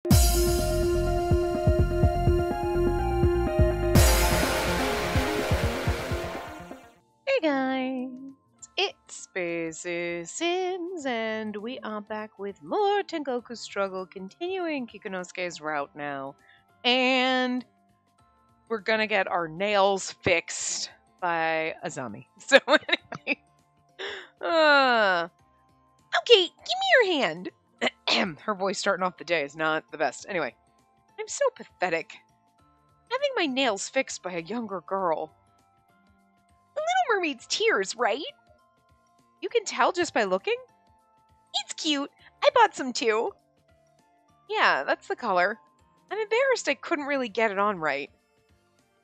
Hey guys, it's Space Sims, and we are back with more Tengoku Struggle, continuing Kikunosuke's route now. And we're gonna get our nails fixed by Azami. So anyway, okay, give me your hand. Her voice starting off the day is not the best. Anyway, I'm so pathetic. Having my nails fixed by a younger girl. The Little Mermaid's tears, right? You can tell just by looking? It's cute. I bought some too. Yeah, that's the color. I'm embarrassed I couldn't really get it on right.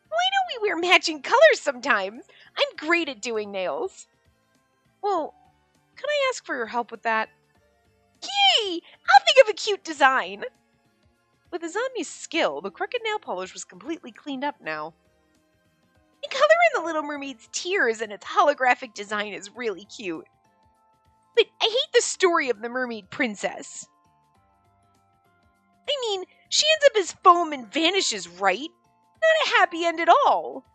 Why don't we wear matching colors sometimes? I'm great at doing nails. Well, can I ask for your help with that? Yay! I'll think of a cute design. With Azami's skill, the crooked nail polish was completely cleaned up now. The color in the Little Mermaid's tears and its holographic design is really cute. But I hate the story of the mermaid princess. I mean, she ends up as foam and vanishes, right? Not a happy end at all.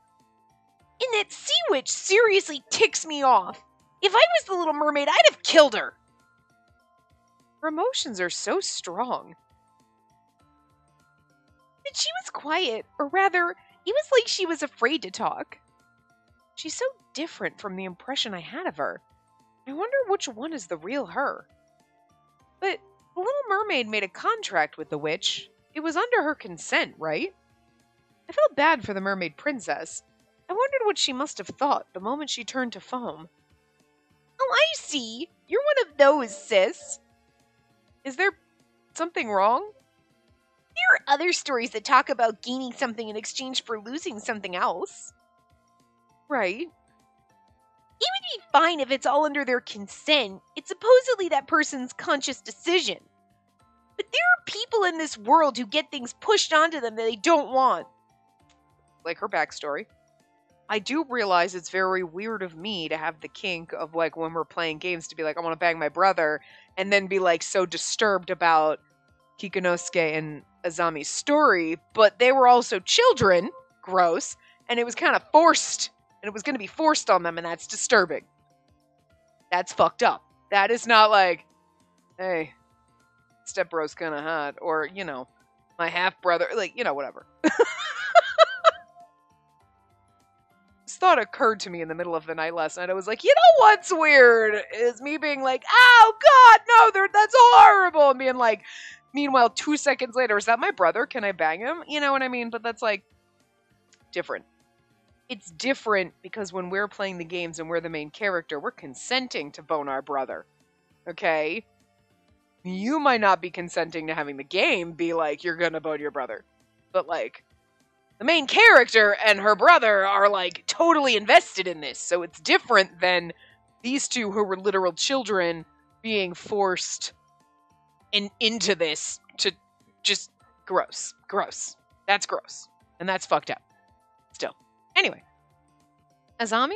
And that sea witch seriously ticks me off. If I was the Little Mermaid, I'd have killed her. Her emotions are so strong. But she was quiet, or rather, it was like she was afraid to talk. She's so different from the impression I had of her. I wonder which one is the real her. But the Little Mermaid made a contract with the witch. It was under her consent, right? I felt bad for the mermaid princess. I wondered what she must have thought the moment she turned to foam. Oh, I see. You're one of those, sis. Is there something wrong? There are other stories that talk about gaining something in exchange for losing something else. Right. It would be fine if it's all under their consent. It's supposedly that person's conscious decision. But there are people in this world who get things pushed onto them that they don't want. Like her backstory. I do realize it's very weird of me to have the kink of, like, when we're playing games to be like, I want to bang my brother, and then be, like, so disturbed about Kikunosuke and Azami's story, but they were also children, gross, and it was kind of forced, and it was going to be forced on them, and that's disturbing. That's fucked up. That is not like, hey, stepbro's kind of hot, or, you know, my half-brother, like, you know, whatever. This thought occurred to me in the middle of the night last night. I was like, you know what's weird? Is me being like, oh, God, no, that's horrible, and being like, meanwhile, 2 seconds later, is that my brother? Can I bang him? You know what I mean? But that's, like, different. It's different because when we're playing the games and we're the main character, we're consenting to bone our brother. Okay? You might not be consenting to having the game be like, you're gonna bone your brother. But, like, the main character and her brother are, like, totally invested in this. So it's different than these two who were literal children being forced into this to just gross. That's gross. And that's fucked up. Still. Anyway. Azami?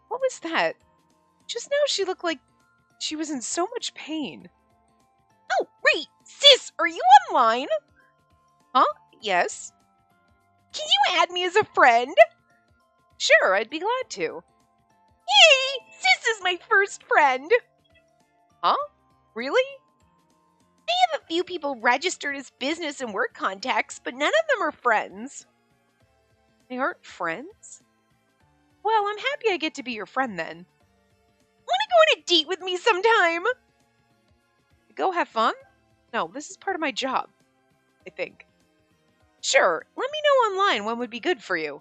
What was that? Just now she looked like she was in so much pain. Oh, wait! Sis, are you online? Huh? Yes. Can you add me as a friend? Sure, I'd be glad to. Yay! Sis is my first friend! Huh? Really? I have a few people registered as business and work contacts, but none of them are friends. They aren't friends? Well, I'm happy I get to be your friend then. Want to go on a date with me sometime? Go have fun? No, this is part of my job, I think. Sure, let me know online when would be good for you.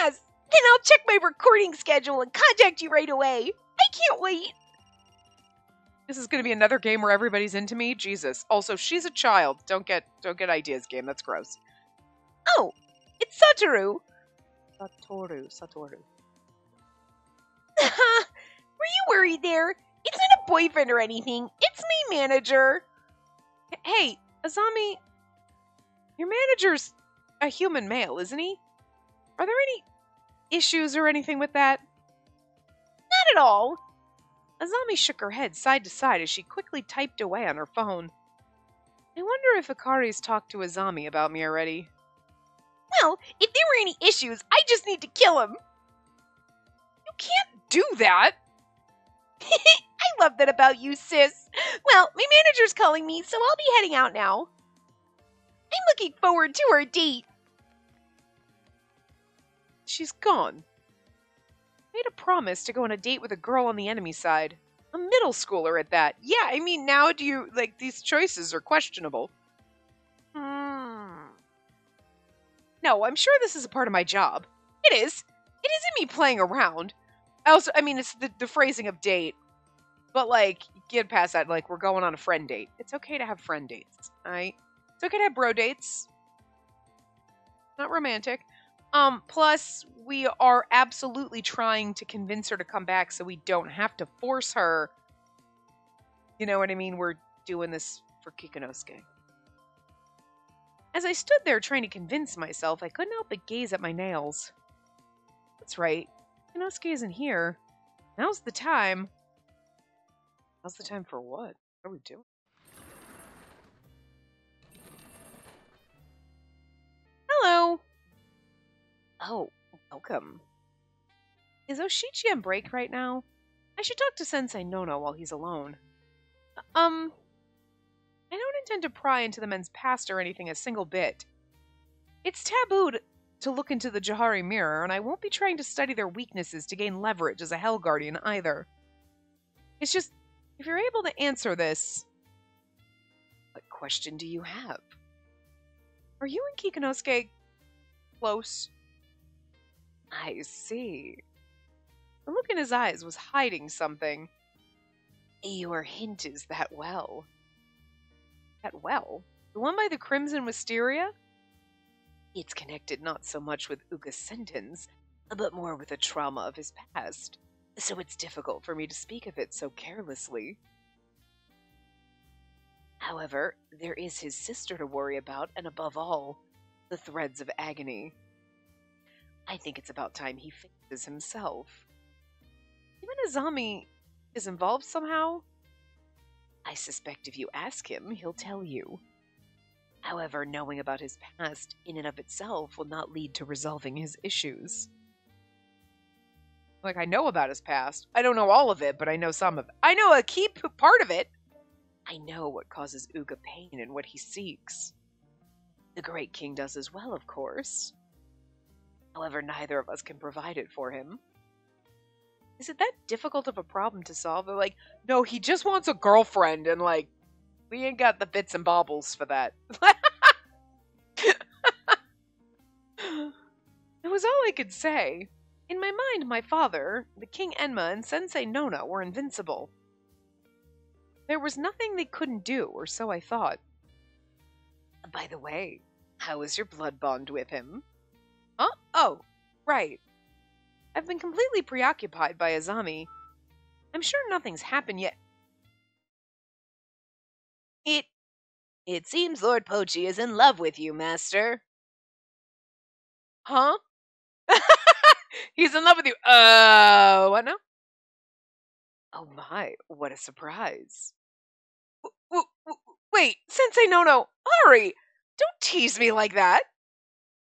Yes, then I'll check my recording schedule and contact you right away. I can't wait. This is going to be another game where everybody's into me? Jesus. Also, she's a child. Don't get ideas, game. That's gross. Oh, it's Satoru. Satoru. Were you worried there? It's not a boyfriend or anything. It's my manager. Hey, Azami, your manager's a human male, isn't he? Are there any issues or anything with that? Not at all. Azami shook her head side to side as she quickly typed away on her phone. I wonder if Akari's talked to Azami about me already. Well, if there were any issues, I just need to kill him. You can't do that. I love that about you, sis. Well, my manager's calling me, so I'll be heading out now. I'm looking forward to our date. She's gone. Made a promise to go on a date with a girl on the enemy side. A middle schooler at that. Yeah, I mean, now do you, these choices are questionable. No, I'm sure this is a part of my job. It is. It isn't me playing around. Also, I mean, it's the phrasing of date. But, get past that, we're going on a friend date. It's okay to have friend dates, alright? It's okay to have bro dates. Not romantic. Plus, we are absolutely trying to convince her to come back so we don't have to force her. You know what I mean? We're doing this for Kikinosuke. As I stood there trying to convince myself, I couldn't help but gaze at my nails. That's right. Kikinosuke isn't here. Now's the time. Now's the time for what? What are we doing? Hello. Oh, welcome. Is Oshichi on break right now? I should talk to Sensei Nono while he's alone. I don't intend to pry into the men's past or anything a single bit. It's taboo to look into the Johari mirror, and I won't be trying to study their weaknesses to gain leverage as a Hell Guardian either. It's just, if you're able to answer this... What question do you have? Are you and Kikinosuke close? I see. The look in his eyes was hiding something. Your hint is that well. That well? The one by the Crimson Wisteria? It's connected not so much with Uga's sentence, but more with the trauma of his past, so it's difficult for me to speak of it so carelessly. However, there is his sister to worry about, and above all, the threads of agony. I think it's about time he faces himself. Even Azami is involved somehow? I suspect if you ask him, he'll tell you. However, knowing about his past in and of itself will not lead to resolving his issues. I know about his past. I don't know all of it, but I know some of it. I know a key part of it. I know what causes Uga pain and what he seeks. The Great King does as well, of course. However, neither of us can provide it for him. Is it that difficult of a problem to solve? They're like, no, he just wants a girlfriend, and we ain't got the bits and baubles for that. It was all I could say. In my mind, my father, the King Enma, and Sensei Nona were invincible. There was nothing they couldn't do, or so I thought. By the way, how is your blood bond with him? Huh? Oh, right. I've been completely preoccupied by Azami. I'm sure nothing's happened yet. It seems Lord Pochi is in love with you, Master. Huh? He's in love with you. What now? Oh my, what a surprise. Wait, Sensei Nono, hurry! Don't tease me like that.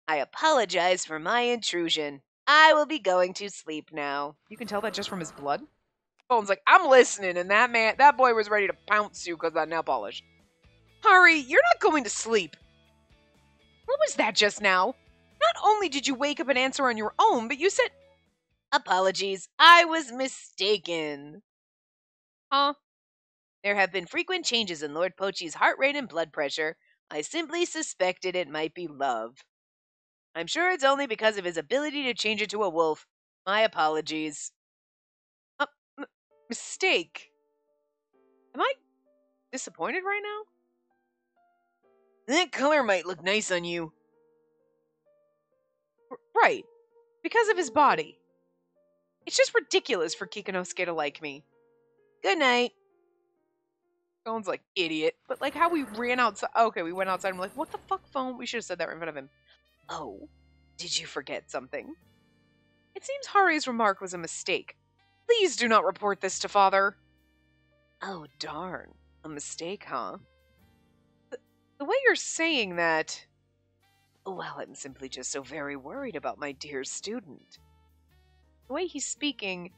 I apologize for my intrusion. I will be going to sleep now. You can tell that just from his blood? Bone's like, I'm listening, and that boy was ready to pounce you because of that nail polish. Hurry, you're not going to sleep. What was that just now? Not only did you wake up and answer on your own, but you said... Apologies, I was mistaken. Huh? There have been frequent changes in Lord Pochi's heart rate and blood pressure. I simply suspected it might be love. I'm sure it's only because of his ability to change it to a wolf. My apologies. Mistake? Am I disappointed right now? That color might look nice on you. Right. Because of his body. It's just ridiculous for Kikinosuke to like me. Good night. Phone's like, idiot. But how we ran outside. Okay, we went outside and we're like, what the fuck, phone? We should have said that right in front of him. Oh, did you forget something? It seems Hari's remark was a mistake. Please do not report this to father. Oh, darn. A mistake, huh? The way you're saying that, well, I'm simply just so very worried about my dear student. The way he's speaking,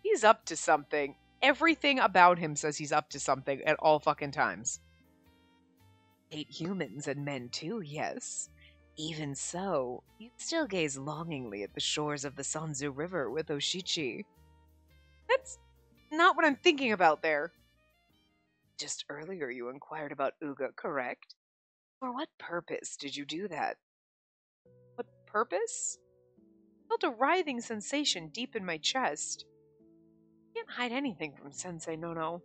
he's up to something. Everything about him says he's up to something at all fucking times. Hate humans and men too, yes. Even so, you'd still gaze longingly at the shores of the Sanzu River with Oshichi. That's not what I'm thinking about there. Just earlier you inquired about Uga, correct? For what purpose did you do that? What purpose? I felt a writhing sensation deep in my chest. I can't hide anything from Sensei Nono.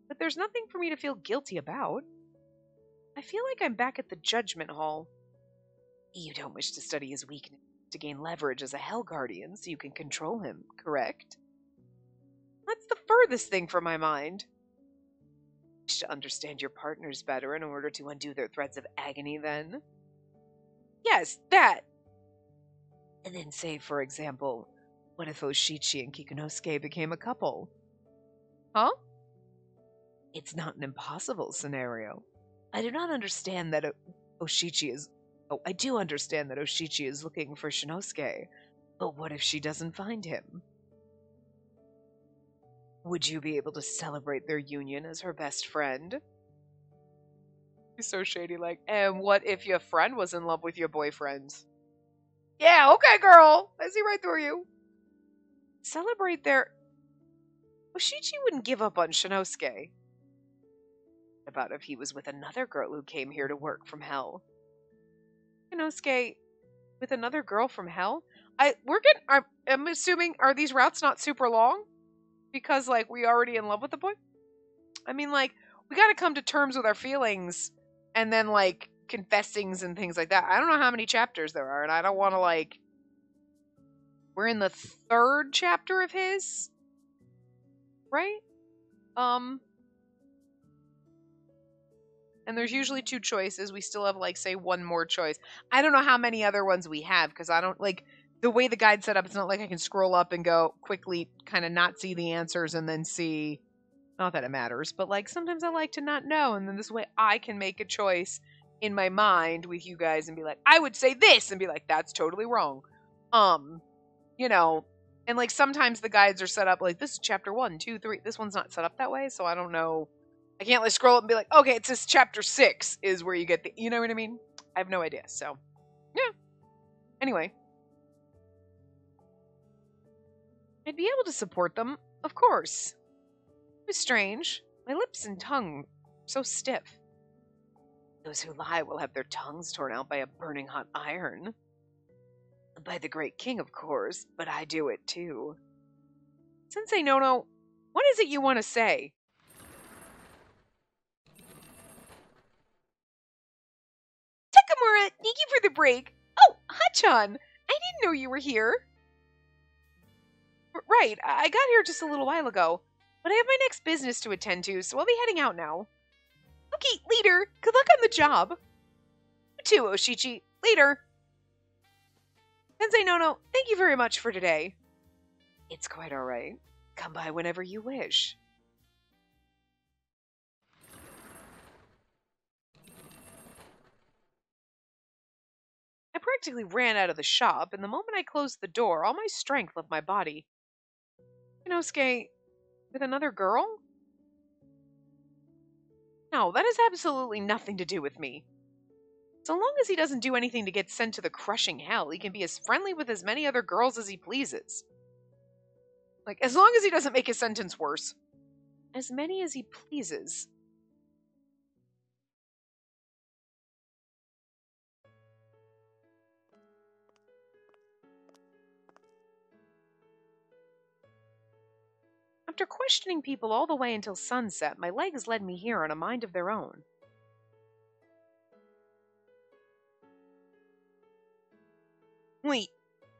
But there's nothing for me to feel guilty about. I feel like I'm back at the Judgment Hall. You don't wish to study his weakness to gain leverage as a Hell Guardian so you can control him, correct? That's the furthest thing from my mind. You wish to understand your partners better in order to undo their threats of agony, then? Yes, that! And then say, for example, what if Oshichi and Kikunosuke became a couple? Huh? It's not an impossible scenario. I do not understand that Oshichi is... Oh, I do understand that Oshichi is looking for Shinosuke, but what if she doesn't find him? Would you be able to celebrate their union as her best friend? He's so shady, like, and what if your friend was in love with your boyfriend? Yeah, okay, girl. I see right through you. Celebrate their... Oshichi wouldn't give up on Shinosuke. About if he was with another girl who came here to work from hell. Shinosuke with another girl from hell? I'm assuming, are these routes not super long? Because, like, we already in love with the boy? I mean, like, we gotta come to terms with our feelings and then, like, confessings and things like that. I don't know how many chapters there are, and I don't want to, like... We're in the 3rd chapter of his? Right? And there's usually 2 choices. We still have, like, say, 1 more choice. I don't know how many other ones we have, because I don't, like, the way the guide's set up, it's not like I can scroll up and go quickly, kind of not see the answers and then see, not that it matters, but, like, sometimes I like to not know, and then this way I can make a choice in my mind with you guys and be like, I would say this, and be like, that's totally wrong. You know, and, like, sometimes the guides are set up, like, this is chapter 1, 2, 3, this one's not set up that way, so I don't know. I can't, like, scroll up and be like, okay, it's this chapter 6 is where you get the, you know what I mean? I have no idea, so, yeah. Anyway. I'd be able to support them, of course. It was strange. My lips and tongue so stiff. Those who lie will have their tongues torn out by a burning hot iron. By the great king, of course, but I do it too. Sensei Nono, what is it you want to say? Takamura, thank you for the break. Oh, Hachan, I didn't know you were here. Right, I got here just a little while ago, but I have my next business to attend to, so I'll be heading out now. Okay, leader, good luck on the job. You too, Oshichi. Later. Sensei Nono, thank you very much for today. It's quite alright. Come by whenever you wish. I practically ran out of the shop, and the moment I closed the door, all my strength left my body. Inosuke, with another girl? No, that has absolutely nothing to do with me. So long as he doesn't do anything to get sent to the crushing hell, he can be as friendly with as many other girls as he pleases. Like, as long as he doesn't make his sentence worse. As many as he pleases. After questioning people all the way until sunset, my legs led me here on a mind of their own. Wait,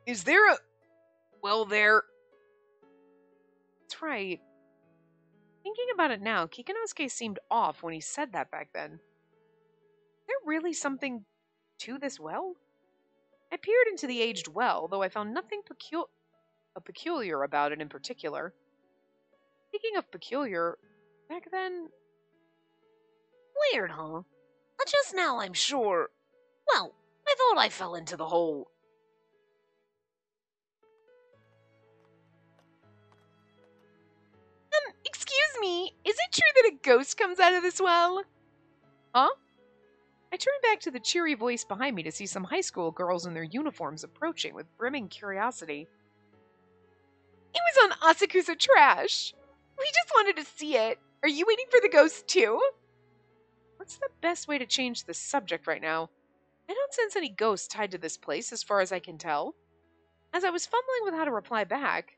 is there a... Well, there... That's right. Thinking about it now, Kikunosuke seemed off when he said that back then. Is there really something to this well? I peered into the aged well, though I found nothing peculiar about it in particular. Speaking of peculiar, back then... Weird, huh? Just now, I'm sure. Well, I thought I fell into the hole. Excuse me, is it true that a ghost comes out of this well? Huh? I turned back to the cheery voice behind me to see some high school girls in their uniforms approaching with brimming curiosity. It was on Asakusa Trash. We just wanted to see it. Are you waiting for the ghost too? What's the best way to change the subject right now? I don't sense any ghosts tied to this place as far as I can tell. As I was fumbling with how to reply back,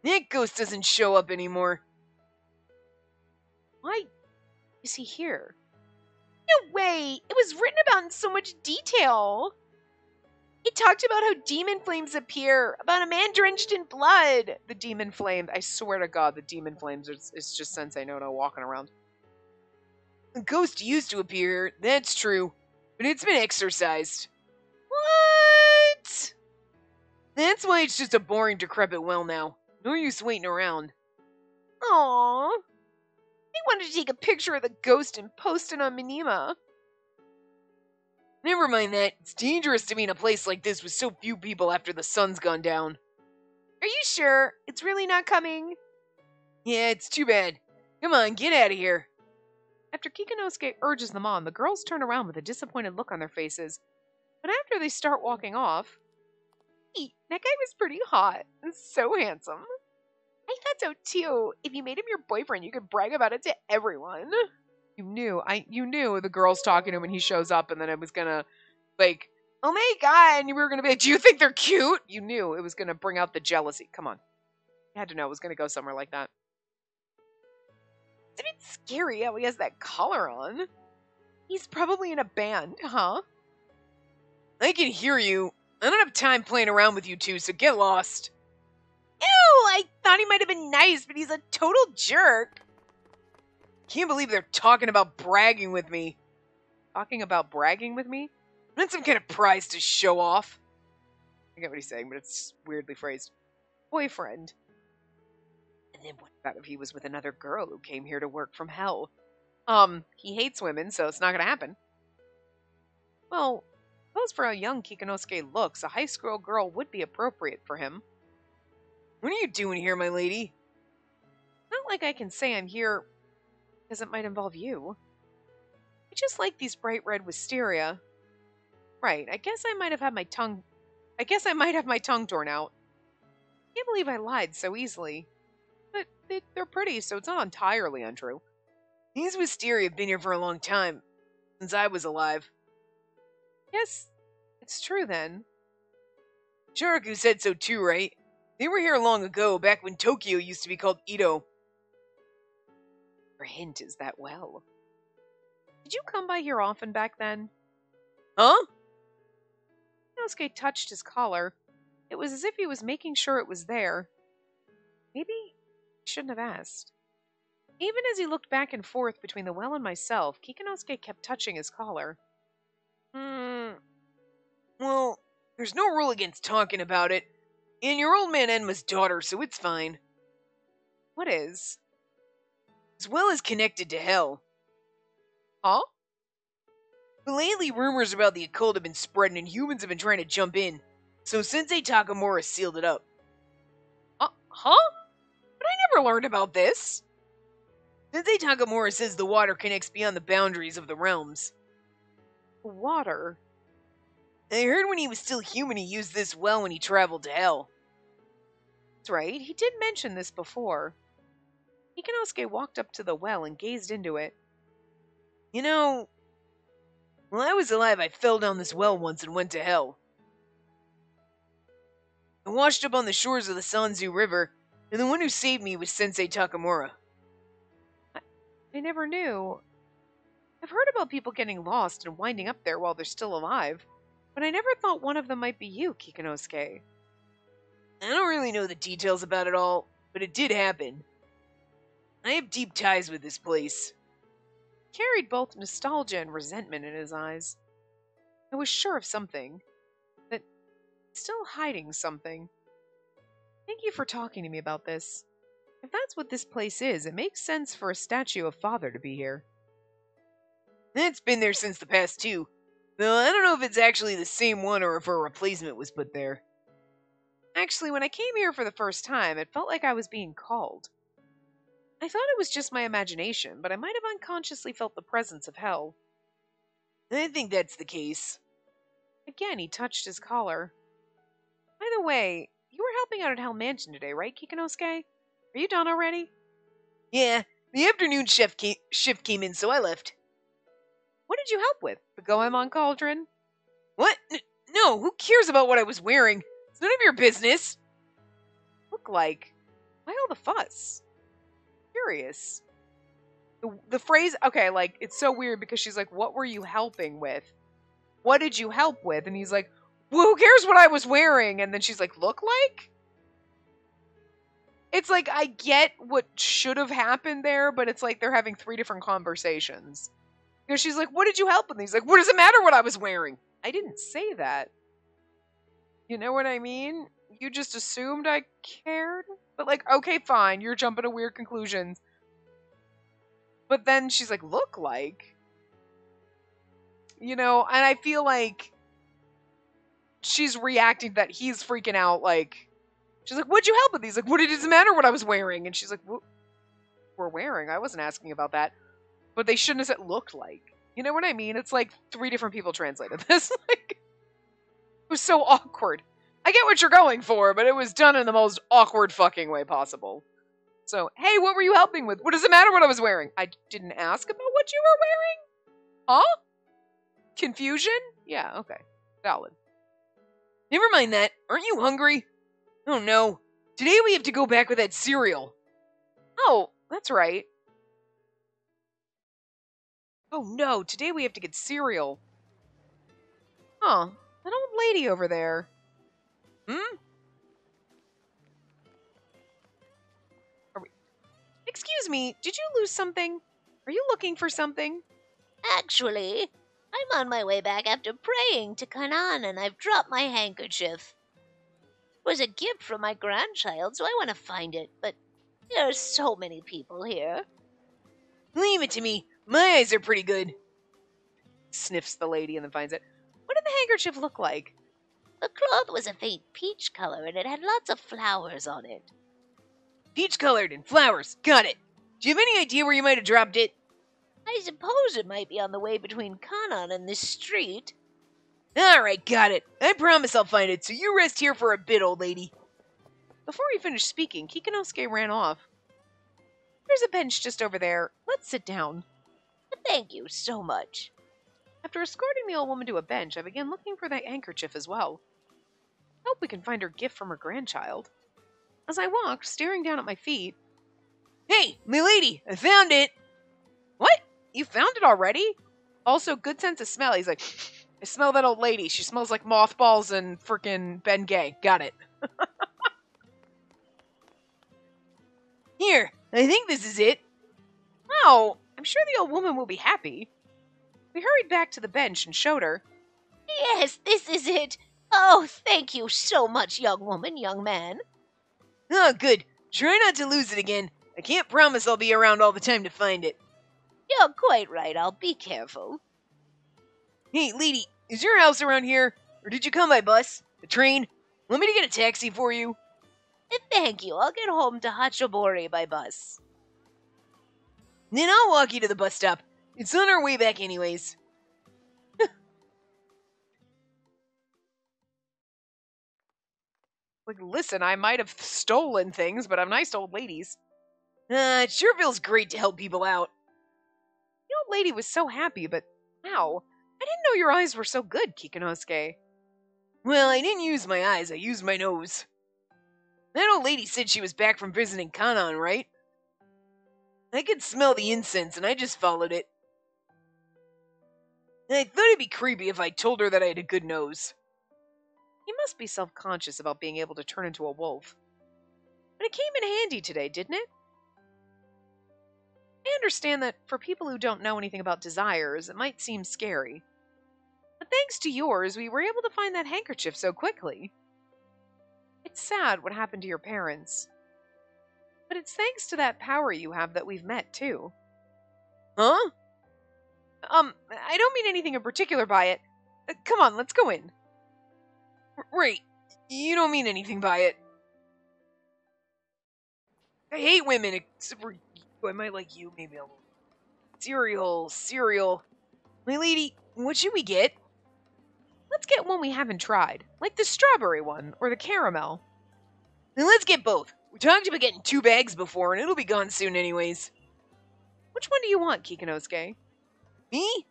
that ghost doesn't show up anymore. Why is he here? No way! It was written about in so much detail. It talked about how demon flames appear, about a man drenched in blood. The demon flame, I swear to God, the demon flames is just Sensei Nono walking around. A ghost used to appear, that's true, but it's been exorcised. What? That's why it's just a boring, decrepit well now. No use waiting around. Aww. I wanted to take a picture of the ghost and post it on Minima. Never mind that. It's dangerous to be in a place like this with so few people after the sun's gone down. Are you sure? It's really not coming? Yeah, it's too bad. Come on, get out of here. After Kikinosuke urges them on, the girls turn around with a disappointed look on their faces. But after they start walking off, hey, that guy was pretty hot and so handsome. I thought so too. If you made him your boyfriend, you could brag about it to everyone. You knew the girls talking to him and he shows up and then it was gonna, like, oh my God, and we were gonna be like, do you think they're cute? You knew it was gonna bring out the jealousy. Come on. You had to know it was gonna go somewhere like that. It's a bit scary how he has that collar on. He's probably in a band, huh? I can hear you. I don't have time playing around with you two, so get lost. Ew, I thought he might have been nice, but he's a total jerk. Can't believe they're talking about bragging with me. Talking about bragging with me? Not some kind of prize to show off. I get what he's saying, but it's weirdly phrased. Boyfriend. And then what about if he was with another girl who came here to work from hell? He hates women, so it's not gonna happen. Well, I suppose for how young Kikinosuke looks, a high school girl would be appropriate for him. What are you doing here, my lady? Not like I can say I'm here because it might involve you. I just like these bright red wisteria. Right, I guess I might have my tongue torn out. Can't believe I lied so easily. But they're pretty, so it's not entirely untrue. These wisteria have been here for a long time. Since I was alive. Yes, it's true then. Shiraku said so too, right? They were here long ago, back when Tokyo used to be called Edo. Your hint is that well. Did you come by here often back then? Huh? Inosuke touched his collar. It was as if he was making sure it was there. Maybe I shouldn't have asked. Even as he looked back and forth between the well and myself, Kikinosuke kept touching his collar. Well, there's no rule against talking about it. And your old man Enma's daughter, so it's fine. What is? As well as connected to hell. Huh? But lately, rumors about the occult have been spreading and humans have been trying to jump in. So Sensei Takamura sealed it up. Huh? But I never learned about this. Sensei Takamura says the water connects beyond the boundaries of the realms. Water? I heard when he was still human he used this well when he traveled to hell. That's right, he did mention this before. Ikanosuke walked up to the well and gazed into it. You know, while I was alive I fell down this well once and went to hell. I washed up on the shores of the Sanzu River, and the one who saved me was Sensei Takamura. I never knew. I've heard about people getting lost and winding up there while they're still alive, but I never thought one of them might be you, Kikinosuke. I don't really know the details about it all, but it did happen. I have deep ties with this place. He carried both nostalgia and resentment in his eyes. I was sure of something. That still hiding something. Thank you for talking to me about this. If that's what this place is, it makes sense for a statue of Father to be here. It's been there since the past 2. Though I don't know if it's actually the same one or if a replacement was put there. Actually, when I came here for the first time, it felt like I was being called. I thought it was just my imagination, but I might have unconsciously felt the presence of hell. I think that's the case. Again, he touched his collar. By the way, you were helping out at Hell Mansion today, right, Kikinosuke? Are you done already? Yeah, the afternoon shift came in, so I left. What did you help with? The Goemon Cauldron? What? No, who cares about what I was wearing? It's none of your business. Look like. Why all the fuss? Curious. The phrase, okay, like, it's so weird because she's like, what were you helping with? What did you help with? And he's like, well, who cares what I was wearing? And then she's like, look like? It's like, I get what should have happened there, but it's like they're having 3 different conversations. Because she's like, what did you help with? And he's like, what does it matter what I was wearing? I didn't say that. You know what I mean? You just assumed I cared? But like, okay, fine, you're jumping to weird conclusions. But then she's like, look like? You know, and I feel like she's reacting that he's freaking out, like, she's like, what'd you help with? He's like, what did it matter what I was wearing? And she's like, what we're wearing? I wasn't asking about that. But they shouldn't have said looked like. You know what I mean? It's like 3 different people translated this. Like, it was so awkward. I get what you're going for, but it was done in the most awkward fucking way possible. So, hey, what were you helping with? What does it matter what I was wearing? I didn't ask about what you were wearing? Huh? Confusion? Yeah, okay. Valid. Never mind that. Aren't you hungry? Oh no. Today we have to go back with that cereal. Oh, that's right. Oh no, today we have to get cereal. Huh, that old lady over there. Hmm? Excuse me, did you lose something? Are you looking for something? Actually, I'm on my way back after praying to Kanan and I've dropped my handkerchief. It was a gift from my grandchild, so I want to find it, but there are so many people here. Leave it to me. My eyes are pretty good. Sniffs the lady and then finds it. What did the handkerchief look like? The cloth was a faint peach color and it had lots of flowers on it. Peach colored and flowers. Got it. Do you have any idea where you might have dropped it? I suppose it might be on the way between Kanan and this street. Alright, got it. I promise I'll find it, so you rest here for a bit, old lady. Before he finished speaking, Kikinosuke ran off. There's a bench just over there. Let's sit down. Thank you so much. After escorting the old woman to a bench, I began looking for that handkerchief as well. I hope we can find her gift from her grandchild. As I walked, staring down at my feet. Hey, my lady, I found it! What? You found it already? Also, good sense of smell. He's like, I smell that old lady. She smells like mothballs and frickin' Ben Gay. Got it. Here, I think this is it. Oh, I'm sure the old woman will be happy. We hurried back to the bench and showed her. Yes, this is it. Oh, thank you so much, young woman, young man. Oh, good. Try not to lose it again. I can't promise I'll be around all the time to find it. You're quite right. I'll be careful. Hey, lady, is your house around here? Or did you come by bus? A train? Want me to get a taxi for you? Thank you. I'll get home to Hachibori by bus. Then I'll walk you to the bus stop. It's on our way back anyways. Like, listen, I might have stolen things, but I'm nice to old ladies. It sure feels great to help people out. The old lady was so happy, but wow, I didn't know your eyes were so good, Kikinosuke. Well, I didn't use my eyes, I used my nose. That old lady said she was back from visiting Kanan, right? I could smell the incense, and I just followed it. I thought it'd be creepy if I told her that I had a good nose. He must be self-conscious about being able to turn into a wolf. But it came in handy today, didn't it? I understand that for people who don't know anything about desires, it might seem scary. But thanks to yours, we were able to find that handkerchief so quickly. It's sad what happened to your parents. But it's thanks to that power you have that we've met, too. Huh? I don't mean anything in particular by it. Come on, let's go in. Right. You don't mean anything by it. I hate women, except for you. I might like you, maybe a little. Cereal. My lady, what should we get? Let's get one we haven't tried, like the strawberry one, or the caramel. Then let's get both. We talked about getting 2 bags before, and it'll be gone soon anyways. Which one do you want, Kikinosuke? Me?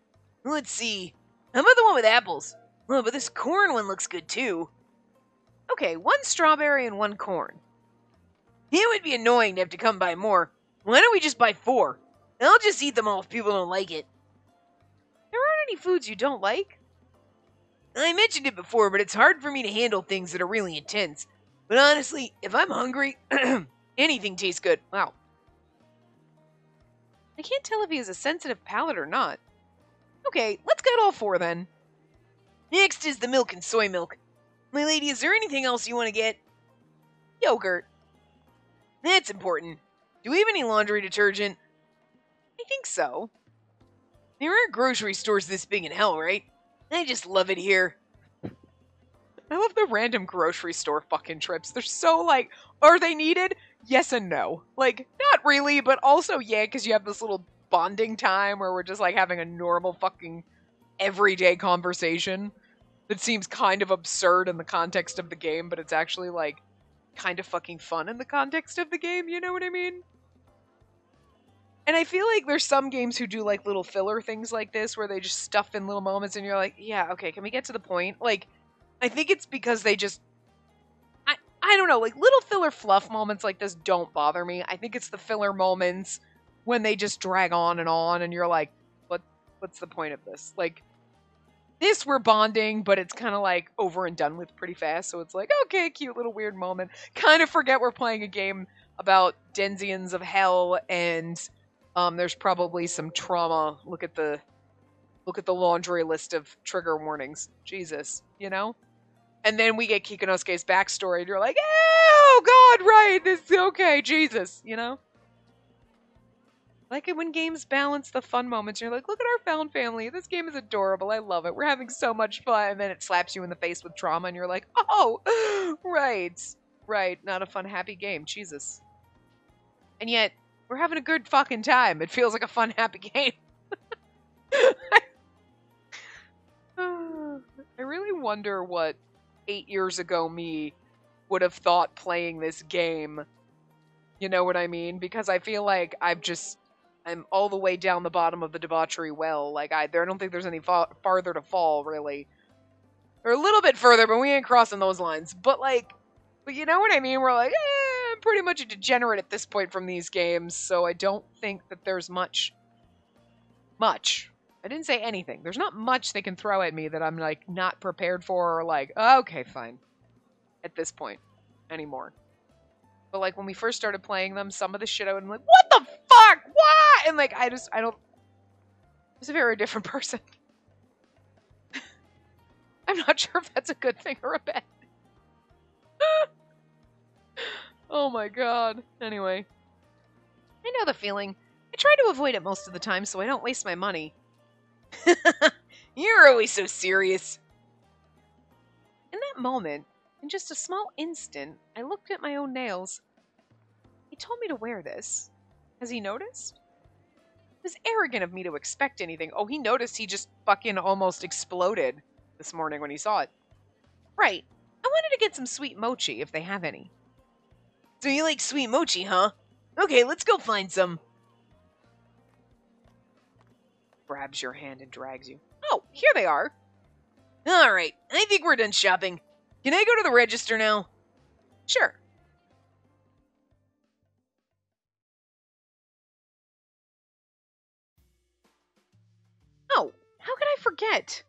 Let's see. How about the one with apples? Oh, but this corn one looks good too. Okay, 1 strawberry and 1 corn. It would be annoying to have to come buy more. Why don't we just buy 4? I'll just eat them all if people don't like it. There aren't any foods you don't like. I mentioned it before, but it's hard for me to handle things that are really intense. But honestly, if I'm hungry, anything tastes good. Wow. I can't tell if he has a sensitive palate or not. Okay, let's get all 4 then. Next is the milk and soy milk. My lady, is there anything else you want to get? Yogurt. That's important. Do we have any laundry detergent? I think so. There aren't grocery stores this big in hell, right? I just love it here. I love the random grocery store fucking trips. They're so like, are they needed? Yes and no. Like, not really, but also yeah, because you have this little bonding time where we're just like having a normal fucking everyday conversation that seems kind of absurd in the context of the game, but it's actually like kind of fucking fun in the context of the game, you know what I mean? And I feel like there's some games who do like little filler things like this where they just stuff in little moments and you're like, yeah, okay, can we get to the point? Like, I think it's because they just, I don't know, like little filler fluff moments like this don't bother me. I think it's the filler moments when they just drag on and you're like, what's the point of this? Like, this we're bonding, but it's kind of like over and done with pretty fast. So it's like, okay, cute little weird moment. Kind of forget we're playing a game about Denzians of hell and there's probably some trauma. Look at the laundry list of trigger warnings. Jesus, you know? And then we get Kikinosuke's backstory and you're like, oh god, right, this is okay, Jesus, you know? I like it when games balance the fun moments. You're like, look at our found family. This game is adorable. I love it. We're having so much fun. And then it slaps you in the face with trauma and you're like, oh, right. Not a fun, happy game. Jesus. And yet, we're having a good fucking time. It feels like a fun, happy game. I really wonder what 8 years ago me would have thought playing this game. You know what I mean? Because I feel like I'm all the way down the bottom of the debauchery well. Like, I don't think there's any farther to fall, really. Or a little bit further, but we ain't crossing those lines. But you know what I mean? We're like, I'm pretty much a degenerate at this point from these games, so I don't think that there's much. I didn't say anything. There's not much they can throw at me that I'm, like, not prepared for or, like, okay, fine. At this point. Anymore. But, like, when we first started playing them, some of the shit I would be like, what the fuck? Why? And, like, I don't... I was a very different person. I'm not sure if that's a good thing or a bad thing. Oh my god. Anyway. I know the feeling. I try to avoid it most of the time so I don't waste my money. You're always so serious. In that moment, in just a small instant, I looked at my own nails. He told me to wear this. Has he noticed? It was arrogant of me to expect anything. Oh, he noticed. He just fucking almost exploded this morning when he saw it. Right. I wanted to get some sweet mochi if they have any. So you like sweet mochi, huh? Okay, let's go find some. Grabs your hand and drags you. Oh, here they are. Alright, I think we're done shopping. Can I go to the register now? Sure. Oh, how could I forget?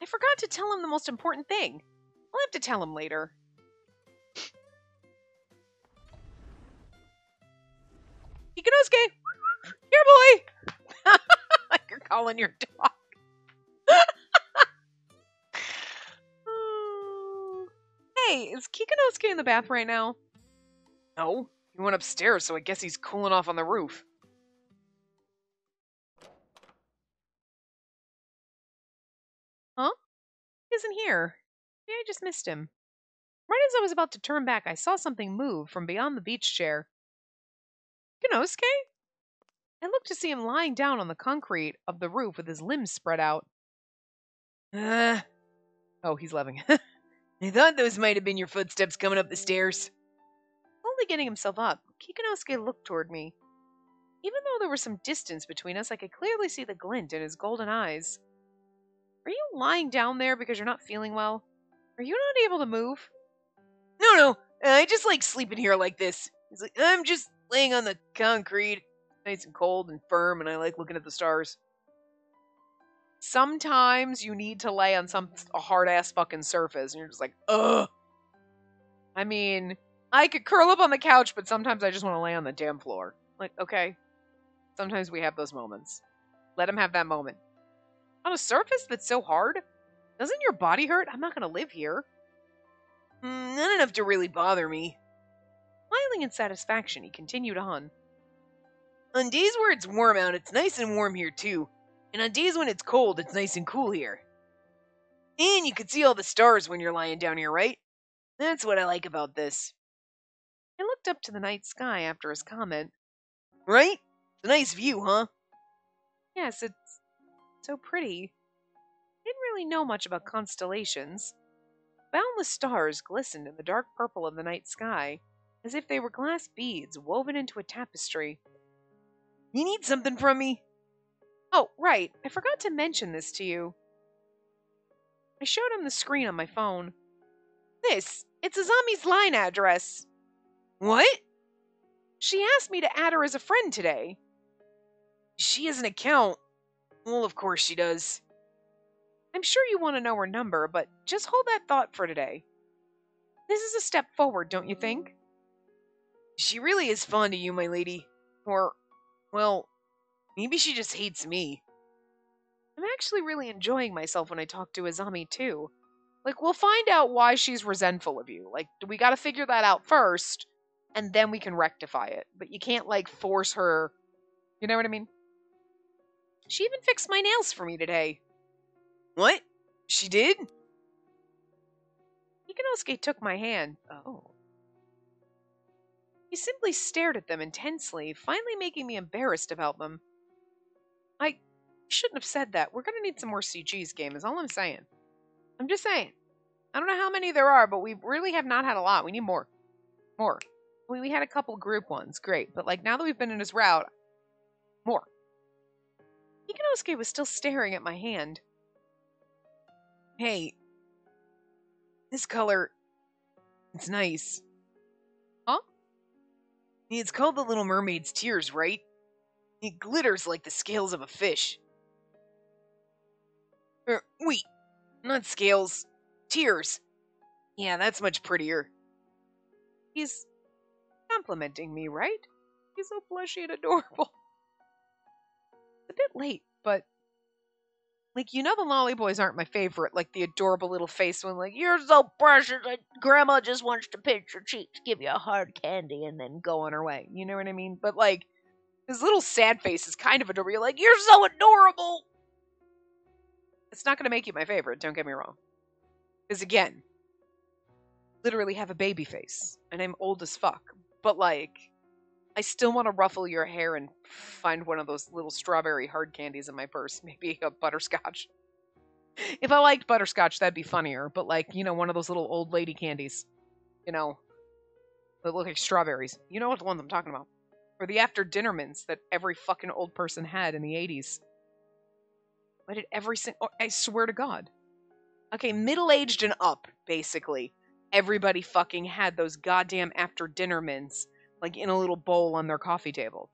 I forgot to tell him the most important thing. I'll have to tell him later. Ikinosuke! Here, boy! Like you're calling your dog. Hey, is Kikinosuke in the bath right now? No, he went upstairs, so I guess he's cooling off on the roof. Huh? He isn't here. Maybe I just missed him. Right as I was about to turn back, I saw something move from beyond the beach chair. Kinosuke? I looked to see him lying down on the concrete of the roof with his limbs spread out. Oh, he's laughing. I thought those might have been your footsteps coming up the stairs. Slowly getting himself up, Kikinosuke looked toward me. Even though there was some distance between us, I could clearly see the glint in his golden eyes. Are you lying down there because you're not feeling well? Are you not able to move? No. I just like sleeping here like this. He's like, I'm just laying on the concrete. Nice and cold and firm, and I like looking at the stars. Sometimes you need to lay on a hard-ass fucking surface, and you're just like, ugh. I mean, I could curl up on the couch, but sometimes I just want to lay on the damn floor. Like, okay. Sometimes we have those moments. Let him have that moment. On a surface that's so hard? Doesn't your body hurt? I'm not going to live here. Not enough to really bother me. Smiling in satisfaction, he continued on. On days where it's warm out, it's nice and warm here too. And on days when it's cold, it's nice and cool here. And you can see all the stars when you're lying down here, right? That's what I like about this. I looked up to the night sky after his comment. Right? It's a nice view, huh? Yes, it's so pretty. I didn't really know much about constellations. Boundless stars glistened in the dark purple of the night sky, as if they were glass beads woven into a tapestry. You need something from me? Oh, right. I forgot to mention this to you. I showed him the screen on my phone. It's Azami's line address. What? She asked me to add her as a friend today. She has an account. Well, of course she does. I'm sure you want to know her number, but just hold that thought for today. This is a step forward, don't you think? She really is fond of you, my lady. Or, well, maybe she just hates me. I'm actually really enjoying myself when I talk to Azami, too. Like, we'll find out why she's resentful of you. Like, we gotta figure that out first, and then we can rectify it. But you can't, like, force her. You know what I mean? She even fixed my nails for me today. What? She did? Ikanosuke took my hand. Oh. He simply stared at them intensely, finally making me embarrassed about them. I shouldn't have said that. We're gonna need some more CG's game, is all I'm saying. I'm just saying. I don't know how many there are, but we really have not had a lot. We need more. More. We had a couple group ones. Great. But, like, now that we've been in his route, more. Ikanosuke was still staring at my hand. Hey. This color, it's nice. Huh? It's called the Little Mermaid's Tears, right? It glitters like the scales of a fish. Wait, not scales. Tears. Yeah, that's much prettier. He's complimenting me, right? He's so blushy and adorable. It's a bit late, but... Like, you know the lolly boys aren't my favorite. Like, the adorable little face one, like, you're so precious, Grandma just wants to pinch your cheeks, give you a hard candy, and then go on her way. You know what I mean? But, like, his little sad face is kind of adorable. You're like, you're so adorable! It's not going to make you my favorite, don't get me wrong. Because, again, literally have a baby face, and I'm old as fuck. But, like, I still want to ruffle your hair and find one of those little strawberry hard candies in my purse. Maybe a butterscotch. If I liked butterscotch, that'd be funnier. But, like, you know, one of those little old lady candies. You know, that look like strawberries. You know what the ones I'm talking about. Or the after dinner mints that every fucking old person had in the 80s. Why did every single... I swear to God. Okay, middle-aged and up, basically. Everybody fucking had those goddamn after dinner mints. Like, in a little bowl on their coffee table.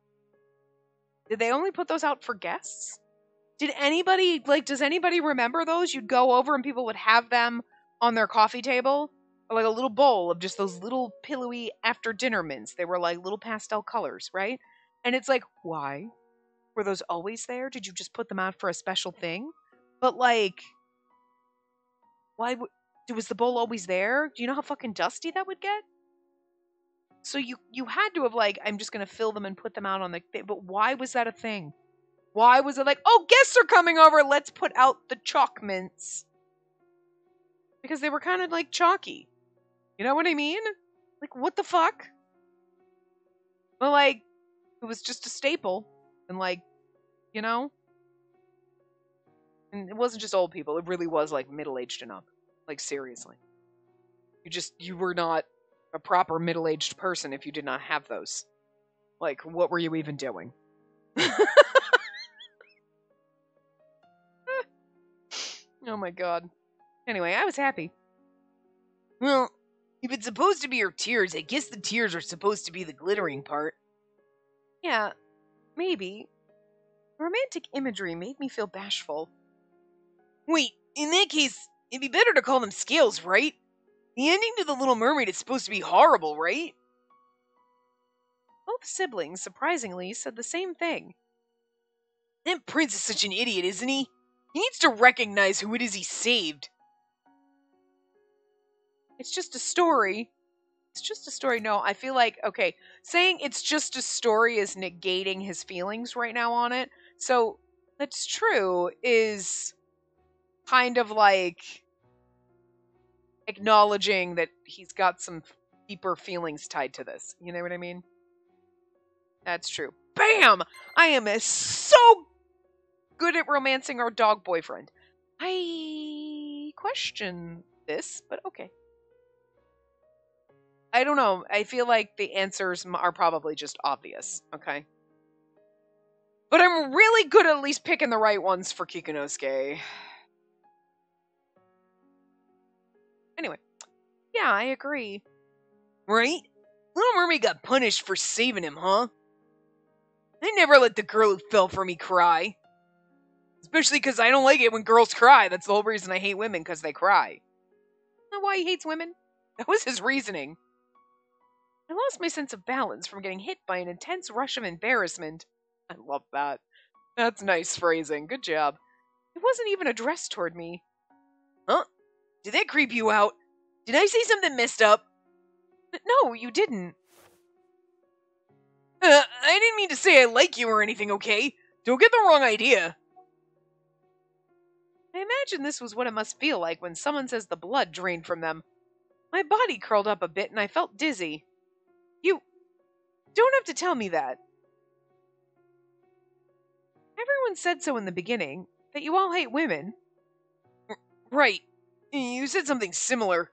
Did they only put those out for guests? Did anybody, like, does anybody remember those? You'd go over and people would have them on their coffee table? Or like a little bowl of just those little pillowy after dinner mints. They were like little pastel colors, right? And it's like, why? Were those always there? Did you just put them out for a special thing? But, like, why was the bowl always there? Do you know how fucking dusty that would get? So you had to have, like, I'm just going to fill them and put them out on the... But why was that a thing? Why was it like, oh, guests are coming over, let's put out the chalk mints? because they were kind of like chalky. You know what I mean? Like, what the fuck? But like, it was just a staple, and like, you know, and it wasn't just old people. It really was like middle-aged and up. Like, seriously, you were not a proper middle-aged person if you did not have those. Like, what were you even doing? Oh my god. Anyway, I was happy. Well, if it's supposed to be your tears, I guess the tears are supposed to be the glittering part. Yeah, maybe. Romantic imagery made me feel bashful. Wait, in that case, it'd be better to call them scales, right? The ending to The Little Mermaid is supposed to be horrible, right? Both siblings, surprisingly, said the same thing. That prince is such an idiot, isn't he? He needs to recognize who it is he saved. It's just a story. It's just a story. No, I feel like, okay, saying it's just a story is negating his feelings right now on it. So, that's true, is kind of like acknowledging that he's got some deeper feelings tied to this. You know what I mean? That's true. Bam! I am so good at romancing our dog boyfriend. I question this, but okay. I don't know. I feel like the answers are probably just obvious, okay? But I'm really good at least picking the right ones for Kikunosuke. Anyway. Yeah, I agree. Right? Little Mermaid got punished for saving him, huh? I never let the girl who fell for me cry. Especially because I don't like it when girls cry. That's the whole reason I hate women, because they cry. Isn't that why he hates women? That was his reasoning. I lost my sense of balance from getting hit by an intense rush of embarrassment. I love that. That's nice phrasing. Good job. It wasn't even addressed toward me. Huh? Did that creep you out? Did I say something messed up? No, you didn't. I didn't mean to say I like you or anything, okay? Don't get the wrong idea. I imagine this was what it must feel like when someone says the blood drained from them. My body curled up a bit and I felt dizzy. You don't have to tell me that. Everyone said so in the beginning, that you all hate women. Right. You said something similar.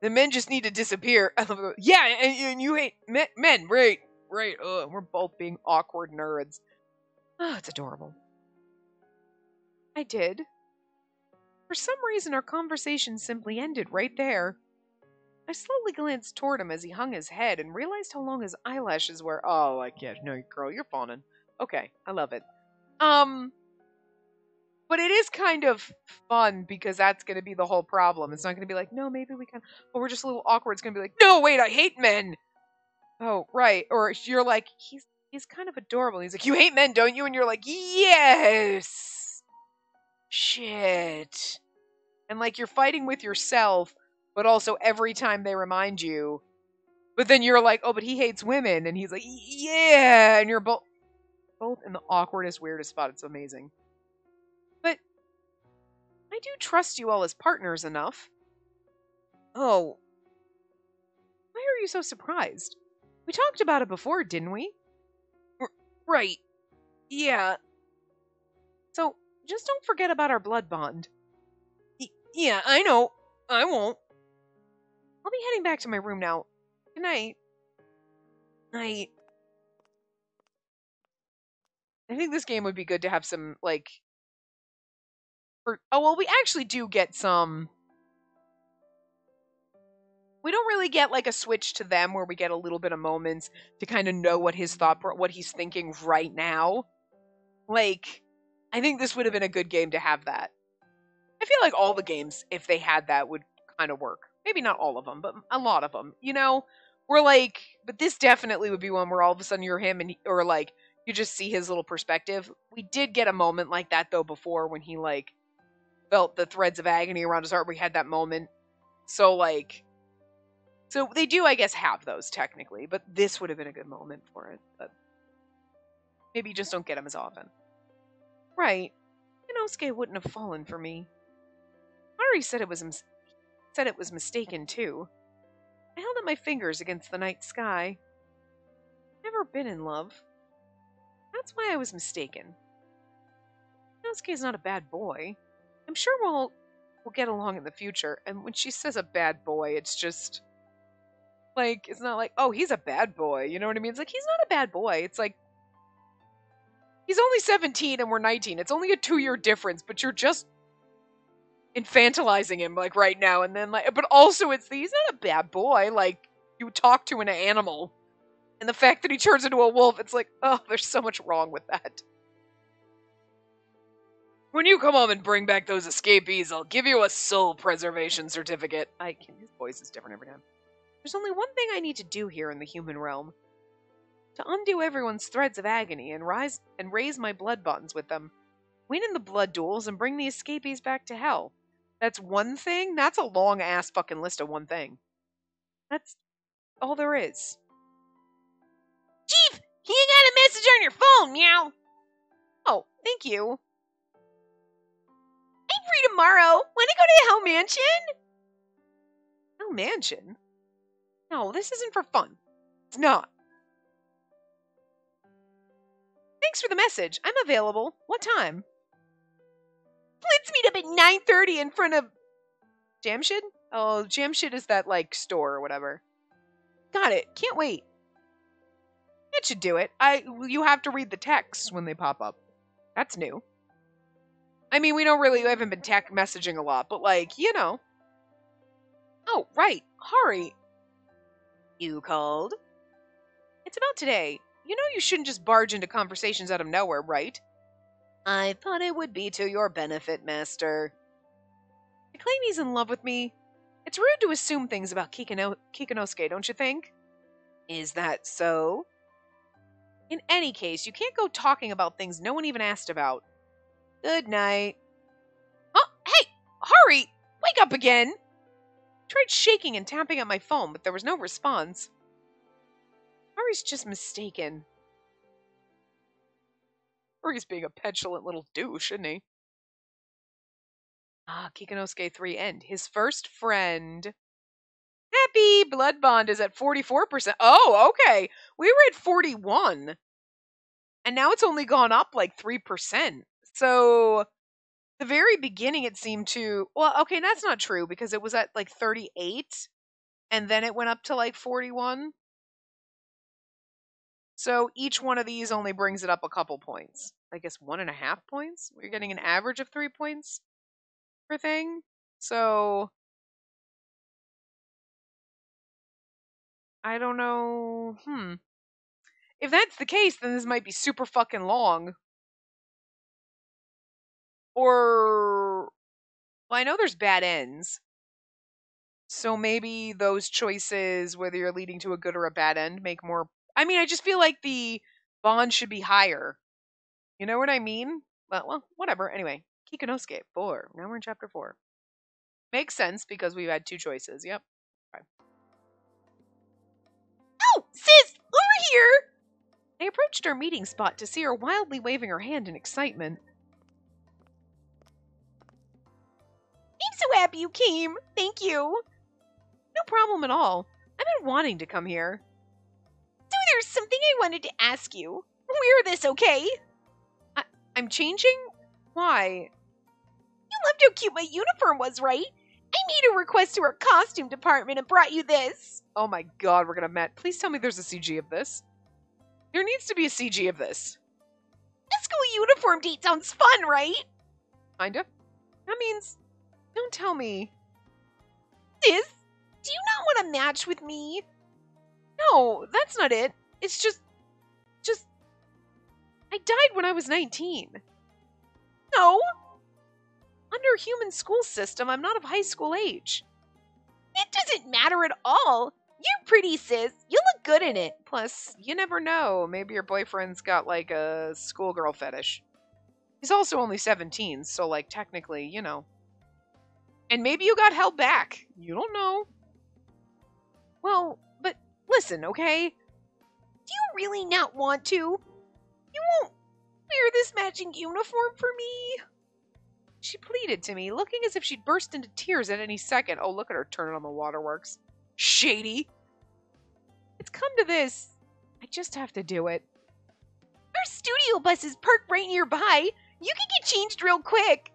The men just need to disappear. Yeah, and you hate men, right? Right. Ugh, we're both being awkward nerds. Oh, it's adorable. I did. For some reason, our conversation simply ended right there. I slowly glanced toward him as he hung his head and realized how long his eyelashes were. Oh, like, yeah, no, girl, you're fawning. Okay, I love it. But it is kind of fun because that's going to be the whole problem. It's not going to be like, no, maybe we can, but we're just a little awkward. It's going to be like, no, wait, I hate men. Oh, right. Or you're like, he's kind of adorable. He's like, you hate men, don't you? And you're like, yes. Shit. And like you're fighting with yourself, but also every time they remind you. But then you're like, oh, but he hates women. And he's like, yeah. And you're both in the awkwardest, weirdest spot. It's amazing. But I do trust you all as partners enough. Oh. Why are you so surprised? We talked about it before, didn't we? Right. Yeah. So, just don't forget about our blood bond. Yeah, I know. I won't. I'll be heading back to my room now. Good night. Night. I think this game would be good to have some, like... we actually do get some... We don't really get, like, a switch to them where we get a little bit of moments to kind of know what what he's thinking right now. Like, I think this would have been a good game to have that. I feel like all the games, if they had that, would kind of work. Maybe not all of them, but a lot of them. You know? We're like, but this definitely would be one where all of a sudden you're him or like, you just see his little perspective. We did get a moment like that, though, before when he, like, felt the threads of agony around his heart. We had that moment. So, like... So they do, I guess, have those, technically. But this would have been a good moment for it. But maybe you just don't get them as often. Right. Inosuke wouldn't have fallen for me. Ari said it was Said it was mistaken, too. I held up my fingers against the night sky. Never been in love. That's why I was mistaken. Inosuke's not a bad boy. I'm sure we'll get along in the future. And when she says a bad boy, it's just like, it's not like, oh, he's a bad boy. You know what I mean? It's like, he's not a bad boy. It's like, he's only 17 and we're 19. It's only a 2-year difference, but you're just infantilizing him like right now and then, like, but also he's not a bad boy. Like, you talk to an animal. And the fact that he turns into a wolf, it's like, oh, there's so much wrong with that. When you come home and bring back those escapees, I'll give you a soul preservation certificate. His voice is different every time. There's only one thing I need to do here in the human realm. To undo everyone's threads of agony and raise my blood bonds with them. Win in the blood duels and bring the escapees back to hell. That's one thing? That's a long-ass fucking list of one thing. That's all there is. Chief, you got a message on your phone, meow. Oh, thank you. I'm free tomorrow. Want to go to Hell Mansion? Hell Mansion? No, this isn't for fun. It's not. Thanks for the message. I'm available. What time? Let's meet up at 9:30 in front of Jamshed? Oh, Jamshed is that, like, store or whatever. Got it. Can't wait. That should do it. You have to read the texts when they pop up. That's new. I mean, we haven't been tech messaging a lot, but, like, you know. Oh, right. Hari. You called? It's about today. You know you shouldn't just barge into conversations out of nowhere, right? I thought it would be to your benefit, Master. To claim he's in love with me? It's rude to assume things about Kikinosuke, don't you think? Is that so? In any case, you can't go talking about things no one even asked about. Good night. Oh, hey! Hari! Wake up again! I tried shaking and tapping at my phone, but there was no response. Hari's just mistaken. Hari's being a petulant little douche, isn't he? Ah, Kikinosuke 3 end. His first friend. Happy blood bond is at 44%. Oh, okay. We were at 41. And now it's only gone up like 3%. So, the very beginning it seemed to... Well, okay, that's not true because it was at like 38. And then it went up to like 41. So, each one of these only brings it up a couple points. I guess 1.5 points? We're getting an average of 3 points per thing. So... I don't know. If that's the case, then this might be super fucking long. Or, well, I know there's bad ends. So maybe those choices, whether you're leading to a good or a bad end, make more... I mean, I just feel like the bond should be higher. You know what I mean? Well, whatever. Anyway, Kikinosuke, 4. Now we're in chapter 4. Makes sense because we've had 2 choices. Yep. Okay. Oh, sis, over here! I approached our meeting spot to see her wildly waving her hand in excitement. I'm so happy you came. Thank you. No problem at all. I've been wanting to come here. So there's something I wanted to ask you. Wear this, okay? I'm changing? Why? You loved how cute my uniform was, right? I made a request to our costume department and brought you this. Oh my god, we're gonna met. Please tell me there's a CG of this. There needs to be a CG of this. A school uniform date sounds fun, right? Kinda. That means... Don't tell me. Sis, do you not want to match with me? No, that's not it. It's just... I died when I was 19. No. Under human school system, I'm not of high school age. It doesn't matter at all. You're pretty, sis. You look good in it. Plus, you never know. Maybe your boyfriend's got, like, a schoolgirl fetish. He's also only 17, so, like, technically, you know. And maybe you got held back. You don't know. Well, but listen, okay? Do you really not want to? You won't wear this matching uniform for me? She pleaded to me, looking as if she'd burst into tears at any second. Oh, look at her turning on the waterworks. Shady. It's come to this. I just have to do it. Our studio bus is parked right nearby. You can get changed real quick.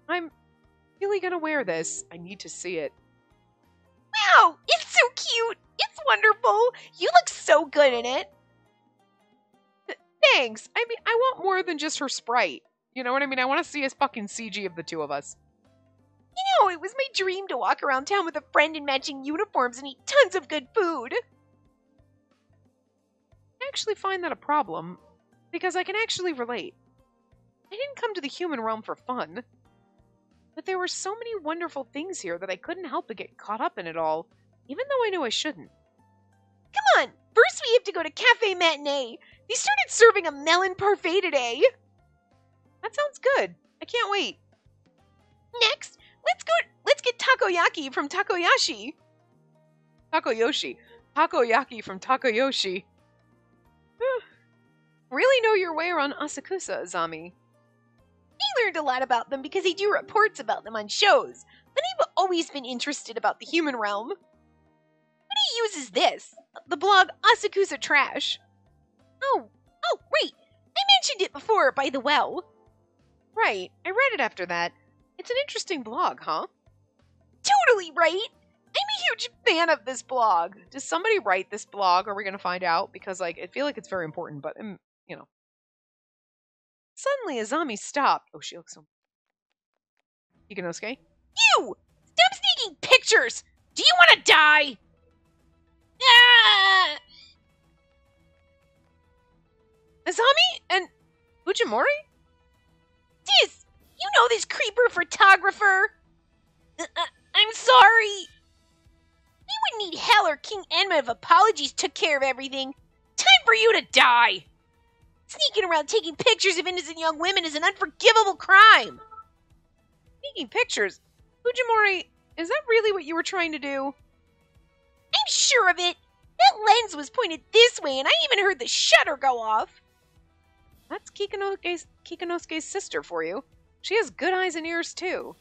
I'm really gonna wear this. I need to see it. Wow, it's so cute. It's wonderful. You look so good in it. Thanks. I mean, I want more than just her sprite. You know what I mean? I want to see a fucking CG of the two of us. You know, it was my dream to walk around town with a friend in matching uniforms and eat tons of good food. I actually find that a problem, because I can actually relate. I didn't come to the human realm for fun. But there were so many wonderful things here that I couldn't help but get caught up in it all, even though I knew I shouldn't. Come on, first we have to go to Cafe Matinee. They started serving a melon parfait today. That sounds good. I can't wait. Next, let's get takoyaki from Takoyashi. Takoyoshi. Takoyaki from Takoyoshi. Really know your way around Asakusa, Azami. I learned a lot about them because I do reports about them on shows, but I've always been interested about the human realm. What he uses this? The blog Asakusa Trash. Oh, right. I mentioned it before by the well. Right, I read it after that. It's an interesting blog, huh? Totally right. I'm a huge fan of this blog. Does somebody write this blog? Are we going to find out? Because, I feel like it's very important, but, you know. Suddenly, Azami stopped. Oh, she looks so... Ikanosuke? You! Stop sneaking pictures! Do you want to die? Ah! Azami and Fujimori? Sis, you know this creeper photographer. I'm sorry. We wouldn't need hell or King Enma if apologies took care of everything. Time for you to die. Sneaking around taking pictures of innocent young women is an unforgivable crime. Sneaking pictures? Fujimori, is that really what you were trying to do? I'm sure of it. That lens was pointed this way, and I even heard the shutter go off. That's Kikanosuke's sister for you. She has good eyes and ears, too.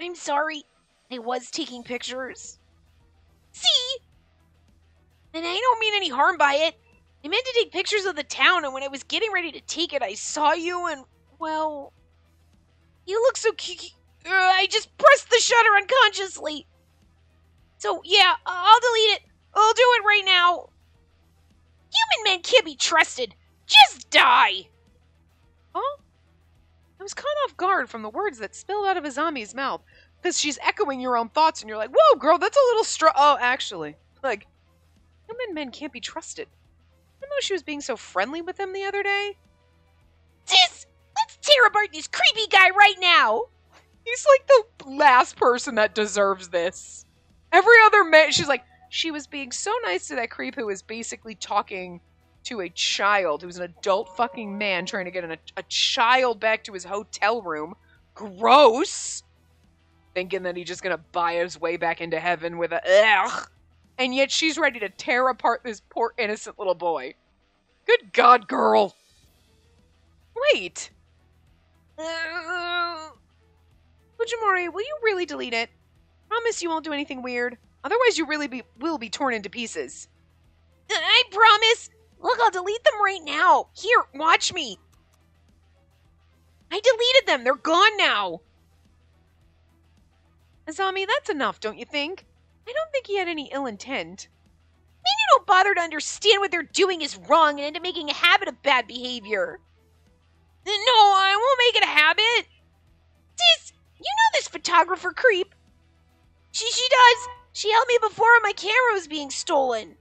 I'm sorry. I was taking pictures. See? And I don't mean any harm by it. I meant to take pictures of the town, and when I was getting ready to take it, I saw you, and, well... You look so cute. I just pressed the shutter unconsciously. So, yeah, I'll delete it. I'll do it right now. Human men can't be trusted. Just die. Huh? I was caught off guard from the words that spilled out of Azami's mouth, because she's echoing your own thoughts, and you're like, whoa, girl, that's a little Oh, actually. Human men can't be trusted. Even though she was being so friendly with him the other day. Sis, let's tear apart this creepy guy right now. He's like the last person that deserves this. Every other man, she's like, she was being so nice to that creep who was basically talking to a child, who's an adult fucking man trying to get a child back to his hotel room. Gross! Thinking that he's just gonna buy his way back into heaven with a ugh. And yet she's ready to tear apart this poor innocent little boy. Good God, girl! Wait! Fujimori, will you really delete it? Promise you won't do anything weird. Otherwise you really will be torn into pieces. I promise! Look, I'll delete them right now. Here, watch me. I deleted them. They're gone now. Azami, that's enough, don't you think? I don't think he had any ill intent. Men who don't bother to understand what they're doing is wrong and end up making a habit of bad behavior. No, I won't make it a habit. Sis, you know this photographer creep. She does. She helped me before my camera was being stolen.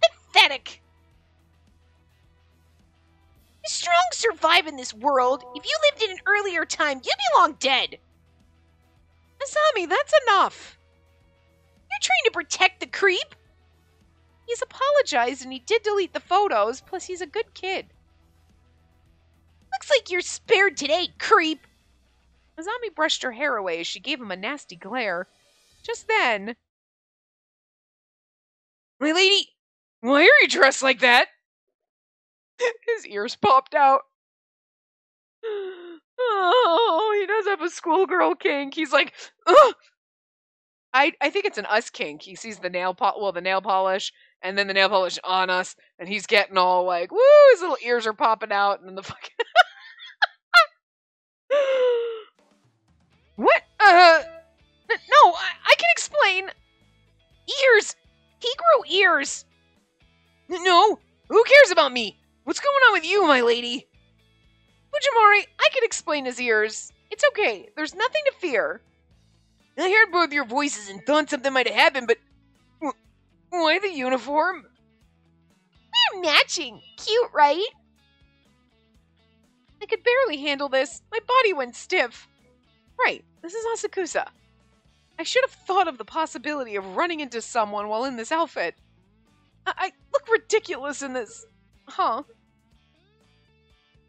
Pathetic. The strong survive in this world. If you lived in an earlier time, you'd be long dead. Azami, that's enough. You're trying to protect the creep. He's apologized and he did delete the photos, plus he's a good kid. Looks like you're spared today, creep. Azami brushed her hair away as she gave him a nasty glare. Just then... My lady, why are you dressed like that? His ears popped out. Oh, he does have a schoolgirl kink. He's like, ugh! I think it's an us kink. He sees the nail polish, and then the nail polish on us, and he's getting all like, woo, his little ears are popping out, and then the fucking what? No, I can explain. Ears. He grew ears. No, who cares about me? What's going on with you, my lady? Fujimori, I can explain his ears. It's okay. There's nothing to fear. I heard both your voices and thought something might have happened, but why the uniform? We're matching. Cute, right? I could barely handle this. My body went stiff. Right, this is Asakusa. I should have thought of the possibility of running into someone while in this outfit. I look ridiculous in this. Huh?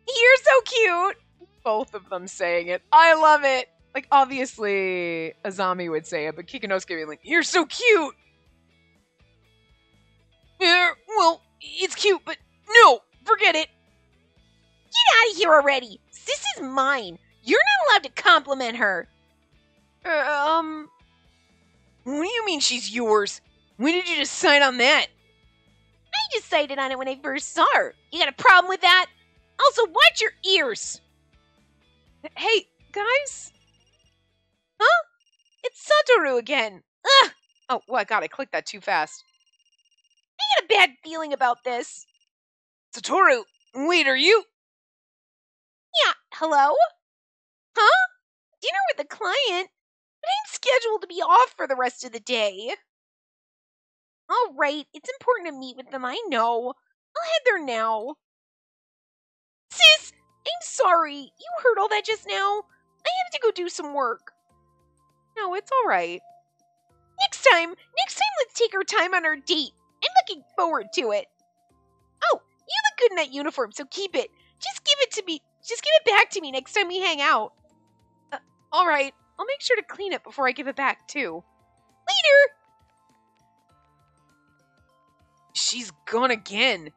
You're so cute! Both of them saying it. I love it! Like, obviously, Azami would say it, but Kikinosuke would be like, you're so cute! Yeah, well, it's cute, but no! Forget it! Get out of here already! This is mine! You're not allowed to compliment her! What do you mean she's yours? When did you just sign on that? I decided on it when I first saw her. You got a problem with that? Also, watch your ears! Hey, guys? Huh? It's Satoru again. Ugh! Oh, well, God, I clicked that too fast. I got a bad feeling about this. Satoru, wait, are you? Yeah, hello? Huh? Dinner with a client? But I'm scheduled to be off for the rest of the day. All right, it's important to meet with them, I know. I'll head there now. Sis, I'm sorry. You heard all that just now? I have to go do some work. No, it's all right. Next time, let's take our time on our date. I'm looking forward to it. Oh, you look good in that uniform, so keep it. Just give it to me. Just give it back to me next time we hang out. All right, I'll make sure to clean it before I give it back, too. Later! She's gone again.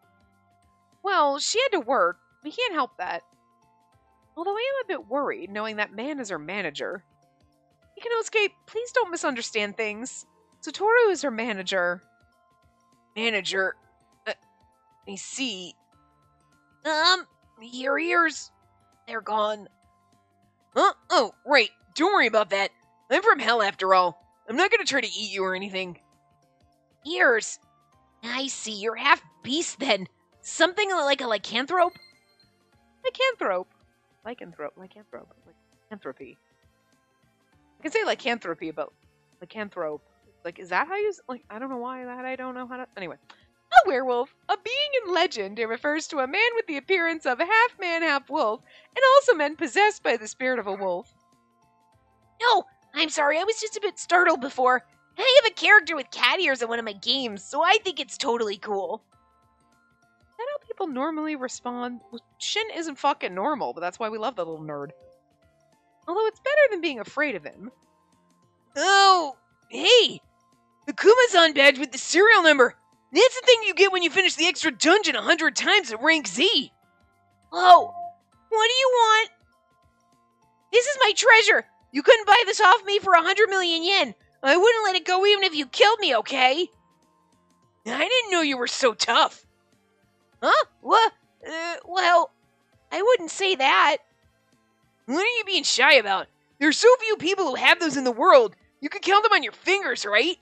Well, she had to work. We can't help that. Although I am a bit worried, knowing that man is her manager. Ikanosuke, please don't misunderstand things. Satoru is her manager. Manager? I see. Your ears. They're gone. Huh? Oh, right. Don't worry about that. I'm from hell after all. I'm not gonna try to eat you or anything. Ears. I see. You're half beast then. Something like a lycanthrope? Lycanthrope. Lycanthropy. I can say lycanthropy, but lycanthrope. Like, is that how you... Like, I don't know why that I don't know how to... Anyway. A werewolf. A being in legend. It refers to a man with the appearance of a half man, half wolf, and also men possessed by the spirit of a wolf. No, I'm sorry. I was just a bit startled before. I have a character with cat ears in one of my games, so I think it's totally cool. Is that how people normally respond? Well, Shin isn't fucking normal, but that's why we love the little nerd. Although it's better than being afraid of him. Oh, hey! The Kuma-san badge with the serial number! That's the thing you get when you finish the extra dungeon 100 times at rank Z! Whoa! What do you want? This is my treasure! You couldn't buy this off me for 100 million yen! I wouldn't let it go even if you killed me, okay? I didn't know you were so tough! Huh? What? Well, I wouldn't say that. What are you being shy about? There are so few people who have those in the world. You can count them on your fingers, right?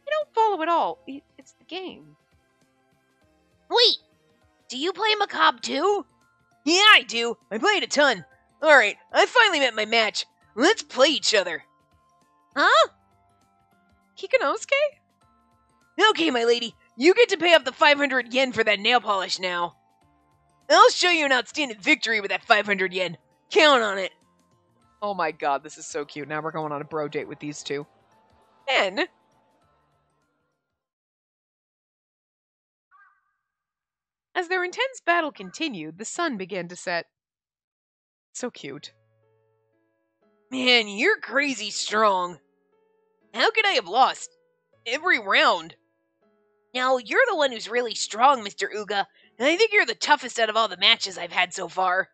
I don't follow at all. It's the game. Wait! Do you play Macabre too? Yeah, I do. I play it a ton. Alright, I finally met my match. Let's play each other. Huh? Kikinosuke? Okay, my lady. You get to pay off the 500 yen for that nail polish now. I'll show you an outstanding victory with that 500 yen. Count on it. Oh my god, this is so cute. Now we're going on a bro date with these two. Then... as their intense battle continued, the sun began to set. So cute. Man, you're crazy strong. How could I have lost? Every round. No, you're the one who's really strong, Mr. Uga. I think you're the toughest out of all the matches I've had so far.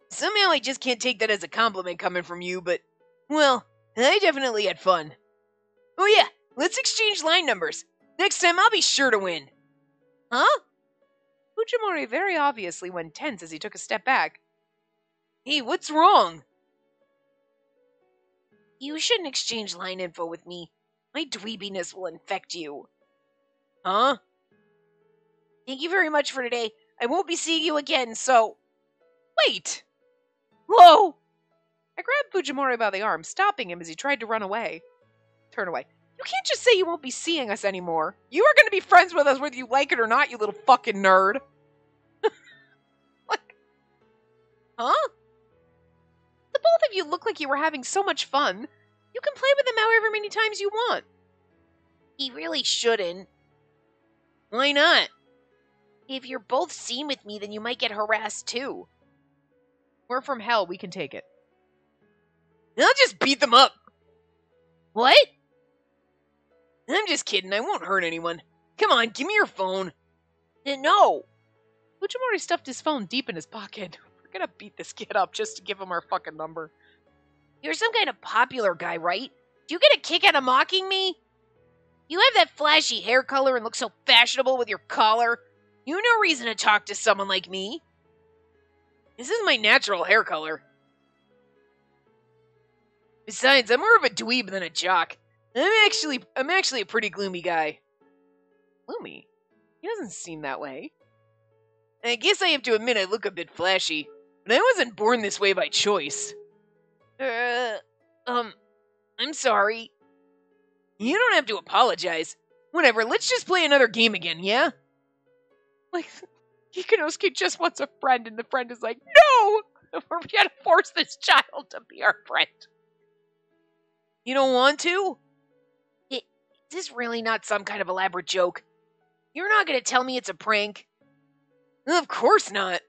Somehow I just can't take that as a compliment coming from you, but, well, I definitely had fun. Oh yeah, let's exchange line numbers. Next time I'll be sure to win. Huh? Fujimori very obviously went tense as he took a step back. Hey, what's wrong? You shouldn't exchange line info with me. My dweebiness will infect you. Huh? Thank you very much for today. I won't be seeing you again, so... Wait! Whoa! I grabbed Fujimori by the arm, stopping him as he tried to run away. Turn away. You can't just say you won't be seeing us anymore. You are going to be friends with us whether you like it or not, you little fucking nerd. Like, huh? The both of you look like you were having so much fun. You can play with him however many times you want. He really shouldn't. Why not? If you're both seen with me, then you might get harassed too. We're from hell, we can take it. I'll just beat them up. What? I'm just kidding, I won't hurt anyone. Come on, give me your phone. No. Fujimori stuffed his phone deep in his pocket. We're gonna beat this kid up just to give him our fucking number. You're some kind of popular guy, right? Do you get a kick out of mocking me? You have that flashy hair color and look so fashionable with your collar. You have no reason to talk to someone like me. This is my natural hair color. Besides, I'm more of a dweeb than a jock. I'm actually a pretty gloomy guy. Gloomy? He doesn't seem that way. I guess I have to admit I look a bit flashy, but I wasn't born this way by choice. I'm sorry. You don't have to apologize. Whatever, let's just play another game again, yeah? Like, Kikanosuke just wants a friend, and the friend is like, no! We're gonna force this child to be our friend. You don't want to? Is this really not some kind of elaborate joke? You're not gonna tell me it's a prank? Of course not.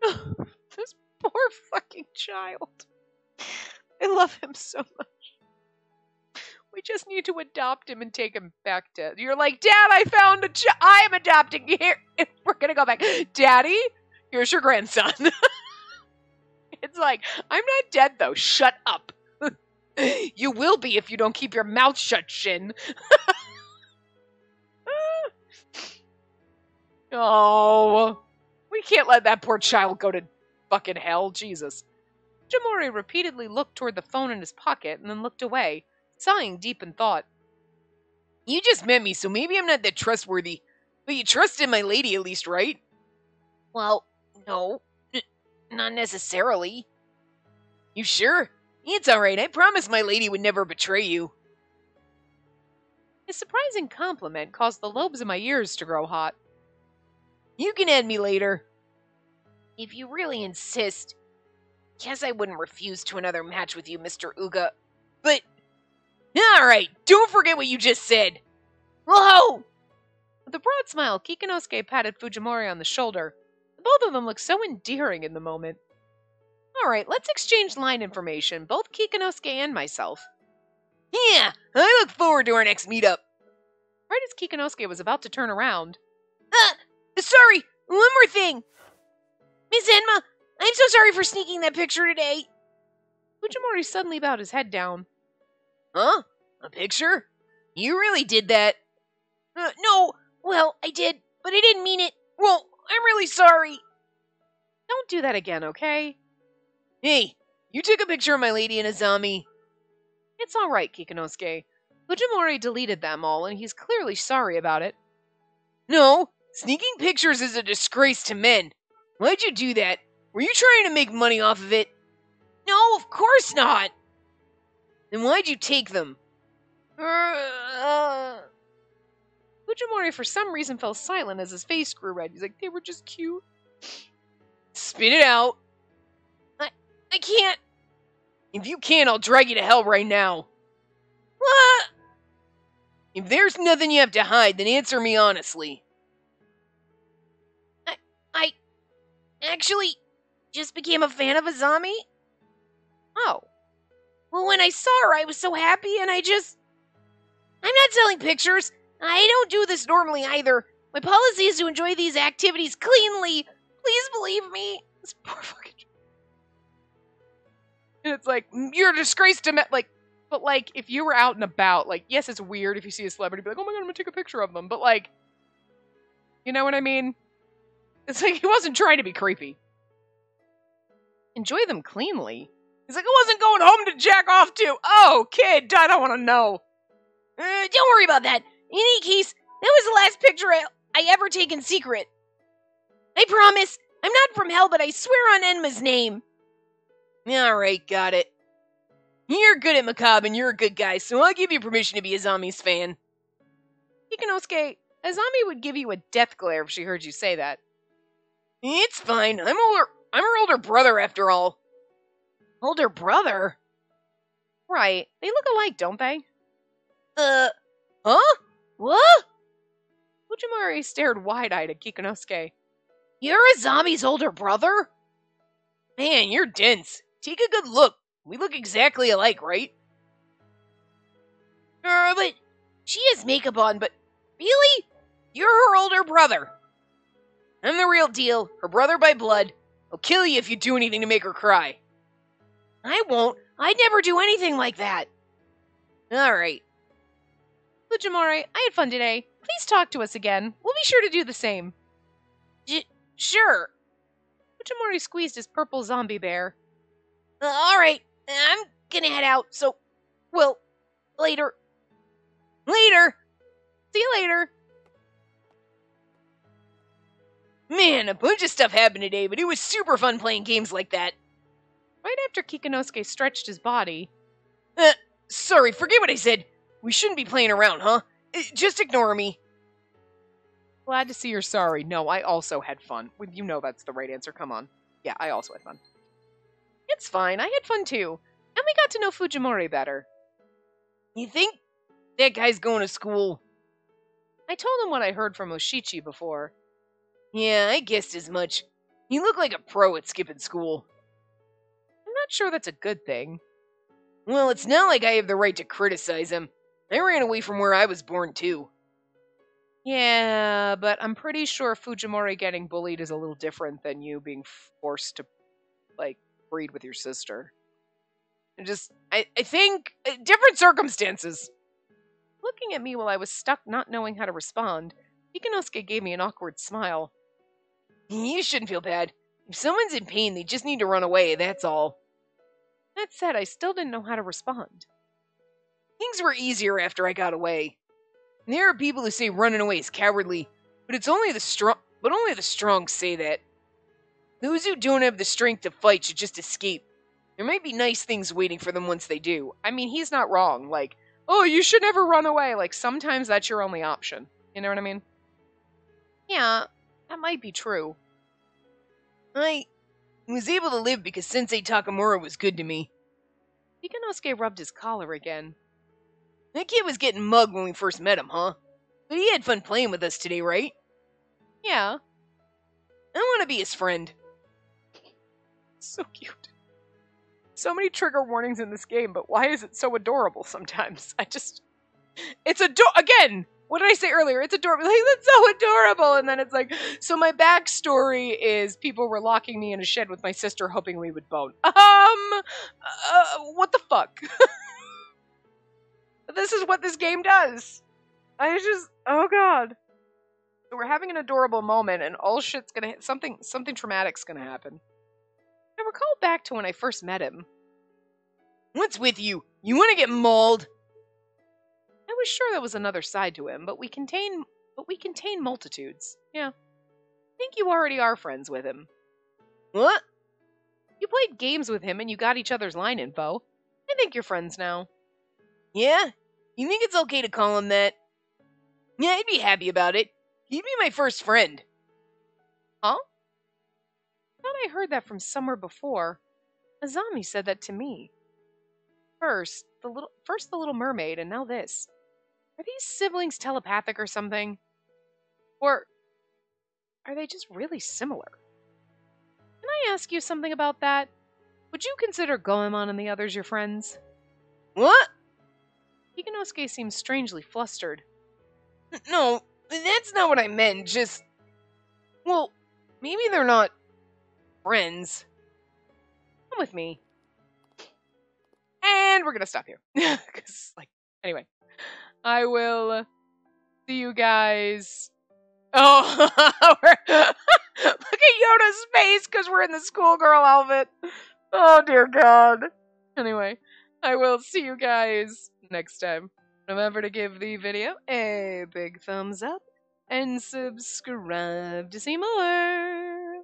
This poor fucking child. I love him so much. We just need to adopt him and take him back to... You're like, Dad, I found I am adopting here. We're gonna go back. Daddy, here's your grandson. It's like, I'm not dead though. Shut up. You will be if you don't keep your mouth shut, Shin. Oh, we can't let that poor child go to fucking hell. Jesus. Fujimori repeatedly looked toward the phone in his pocket and then looked away, sighing deep in thought. You just met me, so maybe I'm not that trustworthy. But you trusted my lady at least, right? Well, no. Not necessarily. You sure? It's alright, I promised my lady would never betray you. His surprising compliment caused the lobes of my ears to grow hot. You can add me later. If you really insist, guess I wouldn't refuse to another match with you, Mr. Uga. But, alright, don't forget what you just said. Whoa! With a broad smile, Kikanosuke patted Fujimori on the shoulder. Both of them looked so endearing in the moment. Alright, let's exchange line information, both Kikanosuke and myself. Yeah, I look forward to our next meetup. Right as Kikanosuke was about to turn around. Sorry, one more thing. Miss Enma, I'm so sorry for sneaking that picture today. Fujimori suddenly bowed his head down. Huh? A picture? You really did that? No, well, I did, but I didn't mean it. Well, I'm really sorry. Don't do that again, okay? Hey, you took a picture of my lady and Azami. It's alright, Kikanosuke. Fujimori deleted them all, and he's clearly sorry about it. No, sneaking pictures is a disgrace to men. Why'd you do that? Were you trying to make money off of it? No, of course not. Then why'd you take them? Fujimori for some reason fell silent as his face grew red. He's like, they were just cute. Spit it out. I can't. If you can't, I'll drag you to hell right now. What? If there's nothing you have to hide, then answer me honestly. I actually just became a fan of Azami. Oh. Well, when I saw her, I was so happy, and I'm not selling pictures. I don't do this normally either. My policy is to enjoy these activities cleanly. Please believe me. This poor fucking... And it's like, you're a disgrace to but like, if you were out and about, like, yes, it's weird if you see a celebrity, be like, oh my god, I'm gonna take a picture of them. But like, you know what I mean? It's like, he wasn't trying to be creepy. Enjoy them cleanly. He's like, I wasn't going home to jack off to. Oh, kid, I don't want to know. Don't worry about that. In any case, that was the last picture I ever take in secret. I promise, I'm not from hell, but I swear on Enma's name. Alright, got it. You're good at macabre and you're a good guy, so I'll give you permission to be Azami's fan. Ikinosuke, Azami would give you a death glare if she heard you say that. It's fine. I'm her older brother after all. Older brother? Right. They look alike, don't they? Huh? What? Fujimori stared wide-eyed at Kikinosuke. You're Azami's older brother? Man, you're dense. Take a good look. We look exactly alike, right? But she has makeup on, but really? You're her older brother. I'm the real deal, her brother by blood. I'll kill you if you do anything to make her cry. I won't. I'd never do anything like that. Alright. Fujimori, I had fun today. Please talk to us again. We'll be sure to do the same. Sure. Fujimori squeezed his purple zombie bear. Alright, I'm gonna head out, so... Well, later. Later! See you later. Man, a bunch of stuff happened today, but it was super fun playing games like that. Right after Kikinosuke stretched his body... Sorry, forget what I said. We shouldn't be playing around, huh? Just ignore me. Glad to see you're sorry. No, I also had fun. You know that's the right answer, come on. Yeah, I also had fun. It's fine, I had fun too. And we got to know Fujimori better. You think that guy's going to school? I told him what I heard from Oshichi before. Yeah, I guessed as much. He looked like a pro at skipping school. I'm not sure that's a good thing. Well, it's not like I have the right to criticize him. I ran away from where I was born, too. Yeah, but I'm pretty sure Fujimori getting bullied is a little different than you being forced to, like, breed with your sister. I think, different circumstances. Looking at me while I was stuck not knowing how to respond, Ikinosuke gave me an awkward smile. You shouldn't feel bad. If someone's in pain, they just need to run away, that's all. That said, I still didn't know how to respond. Things were easier after I got away. There are people who say running away is cowardly, but only the strong say that. Those who don't have the strength to fight should just escape. There might be nice things waiting for them once they do. I mean, he's not wrong. Like, oh, you should never run away. Like, sometimes that's your only option. You know what I mean? Yeah, that might be true. I was able to live because Sensei Takamura was good to me. Ikinosuke rubbed his collar again. That kid was getting mugged when we first met him, huh? But he had fun playing with us today, right? Yeah. I want to be his friend. So cute. So many trigger warnings in this game, but why is it so adorable sometimes? It's again, what did I say earlier? It's adorable. Like, that's so adorable. And then it's like, so my backstory is people were locking me in a shed with my sister hoping we would bone. What the fuck? This is what this game does. Oh god. So we're having an adorable moment and all shit's gonna, something traumatic's gonna happen. I recall back to when I first met him. What's with you? You want to get mauled? I was sure there was another side to him, but we contain multitudes. Yeah. I think you already are friends with him. What? You played games with him and you got each other's line info. I think you're friends now. Yeah? You think it's okay to call him that? Yeah, I'd be happy about it. He'd be my first friend. Huh? I thought I heard that from somewhere before. Azami said that to me. First the Little Mermaid, and now this. Are these siblings telepathic or something? Or are they just really similar? Can I ask you something about that? Would you consider Goemon and the others your friends? What? Ikinosuke seems strangely flustered. No, That's not what I meant. Just, well, maybe they're not friends. Come with me. And we're gonna stop here. Because, like, anyway. I will see you guys. Oh, look at Yoda's face because we're in the schoolgirl outfit. Oh, dear God. Anyway, I will see you guys next time. Remember to give the video a big thumbs up and subscribe to see more.